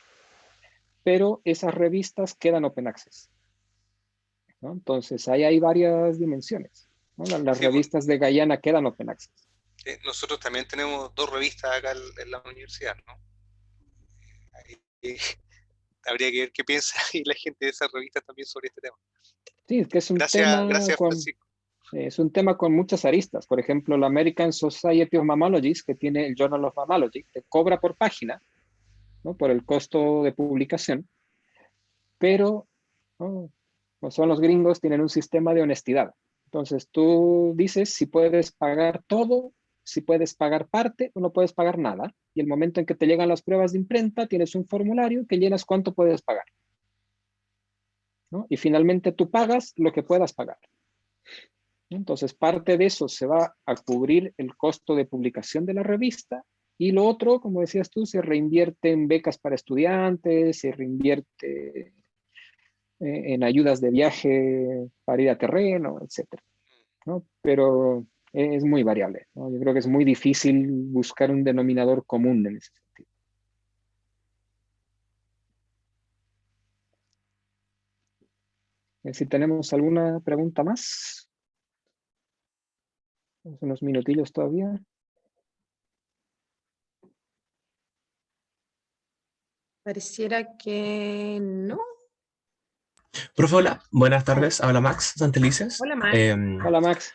pero esas revistas quedan open access, ¿no? Entonces, ahí hay varias dimensiones, ¿no? Las Sí, pues, revistas de Guyana quedan open access. nosotros también tenemos 2 revistas acá en la universidad, ¿no? Y habría que ver qué piensa y la gente de esas revistas también sobre este tema. Sí, es que Gracias, gracias, Francisco. es un tema con muchas aristas. Por ejemplo, la American Society of Mammalogy, que tiene el Journal of Mammalogy, te cobra por página, ¿no? Por el costo de publicación, pero, ¿no? Como son los gringos, tienen un sistema de honestidad. Entonces tú dices si puedes pagar todo, si puedes pagar parte o no puedes pagar nada. Y el momento en que te llegan las pruebas de imprenta, tienes un formulario que llenas cuánto puedes pagar, ¿no? Y finalmente tú pagas lo que puedas pagar. Entonces, parte de eso se va a cubrir el costo de publicación de la revista y lo otro, como decías tú, se reinvierte en becas para estudiantes, se reinvierte en ayudas de viaje para ir a terreno, etcétera, ¿no? Pero es muy variable, ¿no? Yo creo que es muy difícil buscar un denominador común en ese sentido. Si tenemos alguna pregunta más, unos minutillos todavía. Pareciera que no. Profe, hola, buenas tardes. Habla Max Santelices. Hola, Max. Hola, Max.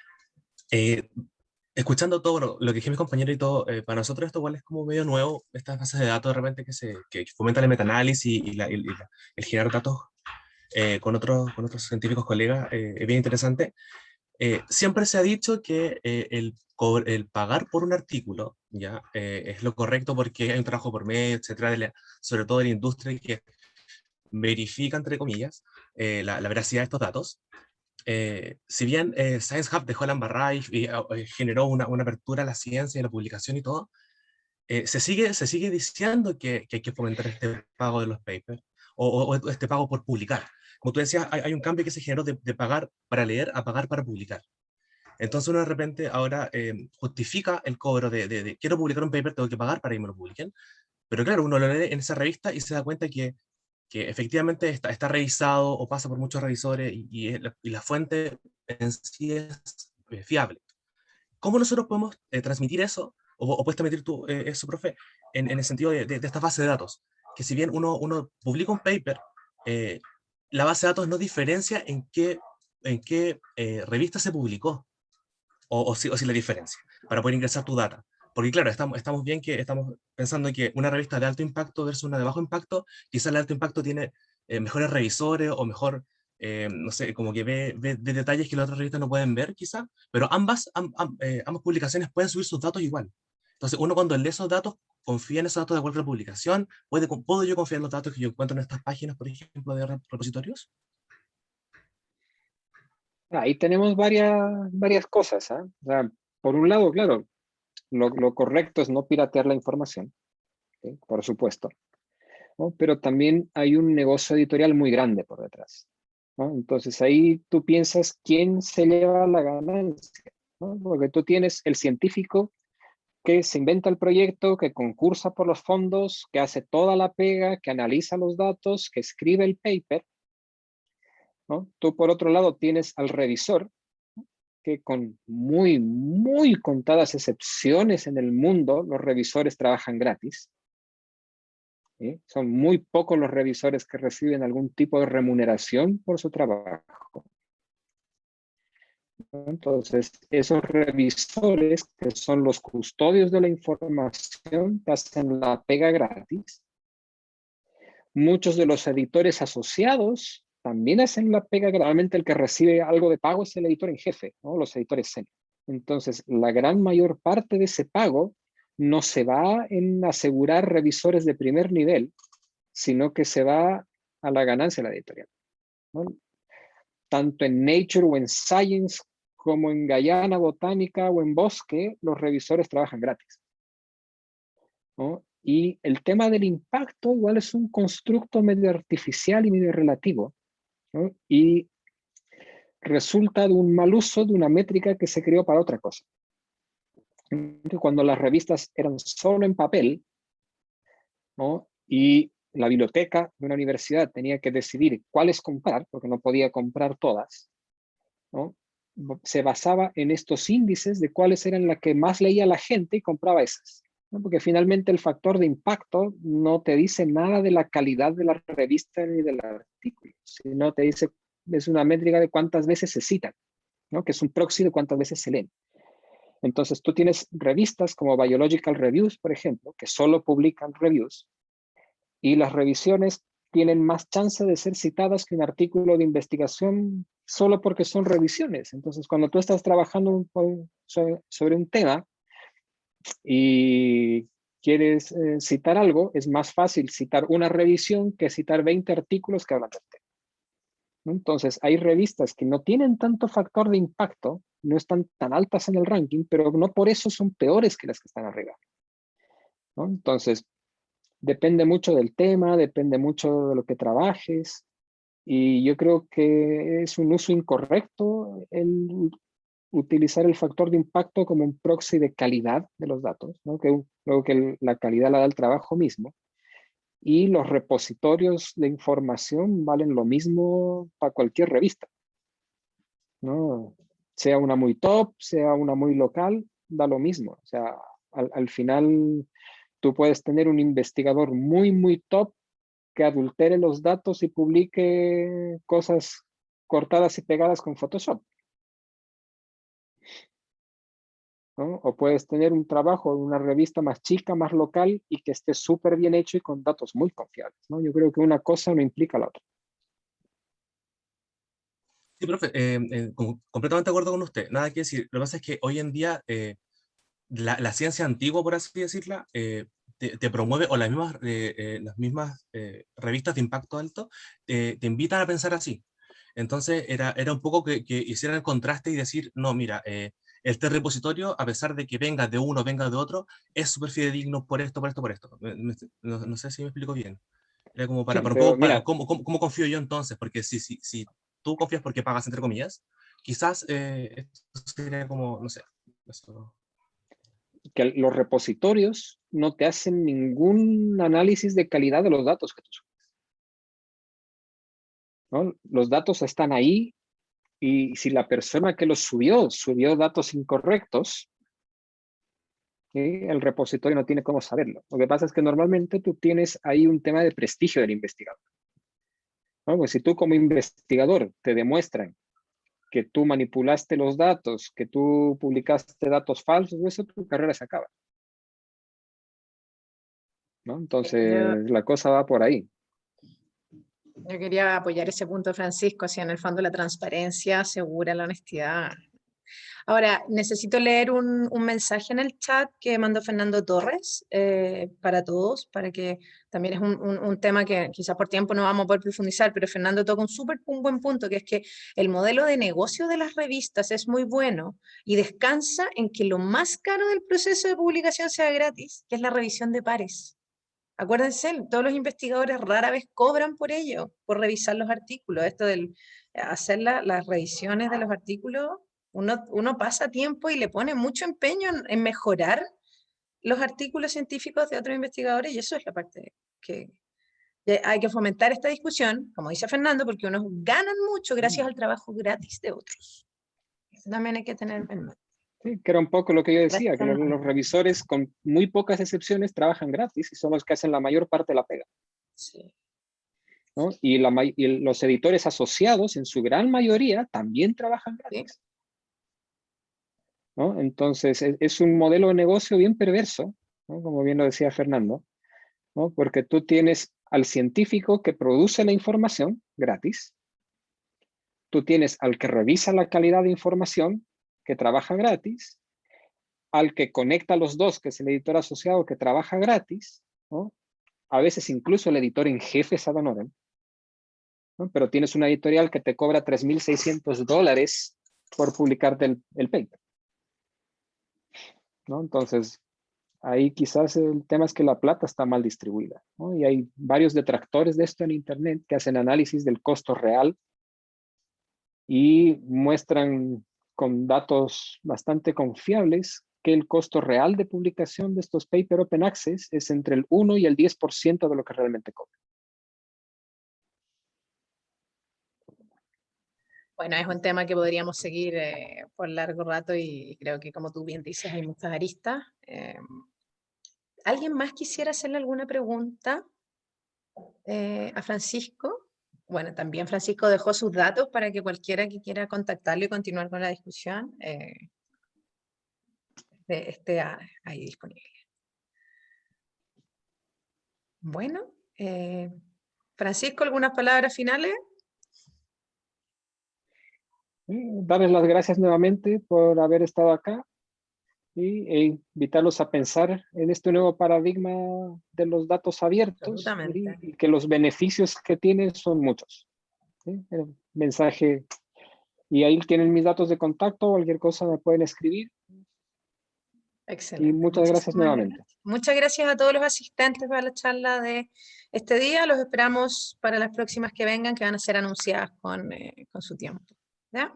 Escuchando todo lo que dije mis compañeros y todo, para nosotros esto igual es como medio nuevo, estas bases de datos de repente que fomentan el metaanálisis el generar datos con otros científicos colegas, es bien interesante. Siempre se ha dicho que el pagar por un artículo ya es lo correcto porque hay un trabajo por medio, etcétera, sobre todo de la industria que verifica, entre comillas, la veracidad de estos datos. Si bien Science Hub dejó la embarrada y generó una apertura a la ciencia y la publicación y todo, se sigue diciendo que hay que fomentar este pago de los papers o este pago por publicar. Como tú decías, hay un cambio que se generó de pagar para leer a pagar para publicar. Entonces uno de repente ahora justifica el cobro de quiero publicar un paper, tengo que pagar para que me lo publiquen. Pero claro, uno lo lee en esa revista y se da cuenta que efectivamente está revisado o pasa por muchos revisores y la fuente en sí es fiable. ¿Cómo nosotros podemos transmitir eso, o puedes transmitir tú eso, profe, en el sentido de esta base de datos? Que si bien uno publica un paper, la base de datos no diferencia en qué revista se publicó, o si la diferencia, para poder ingresar tu data. Porque claro, estamos bien que estamos pensando que una revista de alto impacto versus una de bajo impacto, quizás la de alto impacto tiene mejores revisores o mejor, no sé, como que ve detalles que las otras revistas no pueden ver quizás, pero ambas publicaciones pueden subir sus datos igual. Entonces uno cuando lee esos datos, confía en esos datos de cualquier publicación, ¿puedo yo confiar en los datos que yo encuentro en estas páginas, por ejemplo, de repositorios? Ahí tenemos varias cosas, ¿eh? O sea, por un lado, claro, lo correcto es no piratear la información, ¿sí? Por supuesto, ¿no? Pero también hay un negocio editorial muy grande por detrás, ¿no? Entonces ahí tú piensas quién se lleva la ganancia, ¿no? Porque tú tienes el científico que se inventa el proyecto, que concursa por los fondos, que hace toda la pega, que analiza los datos, que escribe el paper, ¿no? Tú por otro lado tienes al revisor, que con muy contadas excepciones en el mundo, los revisores trabajan gratis. ¿Sí? Son muy pocos los revisores que reciben algún tipo de remuneración por su trabajo. Entonces, esos revisores, que son los custodios de la información, te hacen la pega gratis. Muchos de los editores asociados también hacen la pega. Realmente el que recibe algo de pago es el editor en jefe, ¿no? Los editores senior. Entonces, la gran mayor parte de ese pago no se va en asegurar revisores de primer nivel, sino que se va a la ganancia de la editorial. ¿no? Tanto en Nature o en Science, como en Guyana Botánica o en Bosque, los revisores trabajan gratis, ¿no? Y el tema del impacto igual es un constructo medio artificial y medio relativo, ¿no? Y resulta de un mal uso de una métrica que se creó para otra cosa. Cuando las revistas eran solo en papel, ¿no? Y la biblioteca de una universidad tenía que decidir cuáles comprar, porque no podía comprar todas, ¿no? Se basaba en estos índices de cuáles eran las que más leía la gente y compraba esas, ¿no? Porque finalmente el factor de impacto no te dice nada de la calidad de la revista ni del artículo, sino te dice, es una métrica de cuántas veces se citan, ¿no? Que es un proxy de cuántas veces se leen. Entonces tú tienes revistas como Biological Reviews, por ejemplo, que solo publican reviews, y las revisiones tienen más chance de ser citadas que un artículo de investigación solo porque son revisiones. Entonces, cuando tú estás trabajando sobre un tema y quieres citar algo, es más fácil citar una revisión que citar 20 artículos que hablan del tema. Entonces, hay revistas que no tienen tanto factor de impacto, no están tan altas en el ranking, pero no por eso son peores que las que están arriba, ¿no? Entonces, depende mucho del tema, depende mucho de lo que trabajes, y yo creo que es un uso incorrecto el utilizar el factor de impacto como un proxy de calidad de los datos, ¿no? Creo que la calidad la da el trabajo mismo, y los repositorios de información valen lo mismo para cualquier revista, ¿no? Sea una muy top, sea una muy local, da lo mismo. O sea, al final tú puedes tener un investigador muy, muy top que adultere los datos y publique cosas cortadas y pegadas con Photoshop, ¿no? O puedes tener un trabajo en una revista más chica, más local y que esté súper bien hecho y con datos muy confiables, ¿no? Yo creo que una cosa no implica la otra. Sí, profe, completamente de acuerdo con usted. Nada que decir. Lo que pasa es que hoy en día la ciencia antigua, por así decirla, te promueve, o las mismas revistas de impacto alto te invitan a pensar así. Entonces era un poco que hicieran el contraste y decir, no, mira, este repositorio, a pesar de que venga de uno, venga de otro, es súper fidedigno por esto, por esto, por esto. No sé si me explico bien. Era como Sí, para un pero poco, mira, ¿cómo confío yo entonces? Porque si tú confías porque pagas, entre comillas, quizás esto sería como, no sé, eso. que los repositorios no te hacen ningún análisis de calidad de los datos que tú subes, ¿no? Los datos están ahí, y si la persona que los subió datos incorrectos, ¿sí? El repositorio no tiene cómo saberlo. Lo que pasa es que normalmente tú tienes ahí un tema de prestigio del investigador, ¿no? Pues si tú como investigador te demuestran que tú manipulaste los datos, que tú publicaste datos falsos, eso tu carrera se acaba, ¿no? Entonces la cosa va por ahí. Yo quería apoyar ese punto, Francisco, hacia en el fondo la transparencia asegura la honestidad. Ahora, necesito leer un mensaje en el chat que mandó Fernando Torres para todos, para que también es un tema que quizás por tiempo no vamos a poder profundizar, pero Fernando toca un buen punto, que es que el modelo de negocio de las revistas es muy bueno y descansa en que lo más caro del proceso de publicación sea gratis, que es la revisión de pares. Acuérdense, todos los investigadores rara vez cobran por ello, por revisar los artículos. Esto del hacer las revisiones de los artículos, uno pasa tiempo y le pone mucho empeño en mejorar los artículos científicos de otros investigadores, y eso es la parte que hay que fomentar esta discusión, como dice Fernando, porque unos ganan mucho gracias al trabajo gratis de otros. Eso también hay que tener en mente. Sí, que era un poco lo que yo decía, Gracias, que los Fernando. revisores con muy pocas excepciones trabajan gratis y son los que hacen la mayor parte de la pega, Sí. ¿no? Y los editores asociados, en su gran mayoría, también trabajan gratis, ¿no? Entonces, es un modelo de negocio bien perverso, ¿no? Como bien lo decía Fernando, ¿no? Porque tú tienes al científico que produce la información gratis, tú tienes al que revisa la calidad de información, que trabaja gratis, al que conecta los dos, que es el editor asociado, que trabaja gratis, ¿no? A veces incluso el editor en jefe es ad honorem, ¿no? Pero tienes una editorial que te cobra $3,600 por publicarte el paper, ¿no? Entonces, ahí quizás el tema es que la plata está mal distribuida, ¿no? Y hay varios detractores de esto en Internet que hacen análisis del costo real y muestran con datos bastante confiables que el costo real de publicación de estos paper open access es entre el 1 y el 10% de lo que realmente cobra. Bueno, es un tema que podríamos seguir por largo rato y creo que, como tú bien dices, hay muchas aristas. ¿Alguien más quisiera hacerle alguna pregunta a Francisco? Bueno, también Francisco dejó sus datos para que cualquiera que quiera contactarlo y continuar con la discusión esté ahí disponible. Bueno, Francisco, ¿algunas palabras finales? Darles las gracias nuevamente por haber estado acá e invitarlos a pensar en este nuevo paradigma de los datos abiertos y que los beneficios que tiene son muchos. ¿Sí? El mensaje, y ahí tienen mis datos de contacto, cualquier cosa me pueden escribir. Excelente. Y muchas gracias nuevamente. Gracias. Muchas gracias a todos los asistentes para la charla de este día. Los esperamos para las próximas que vengan, que van a ser anunciadas con su tiempo. ¿Ya?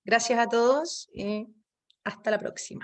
Gracias a todos y hasta la próxima.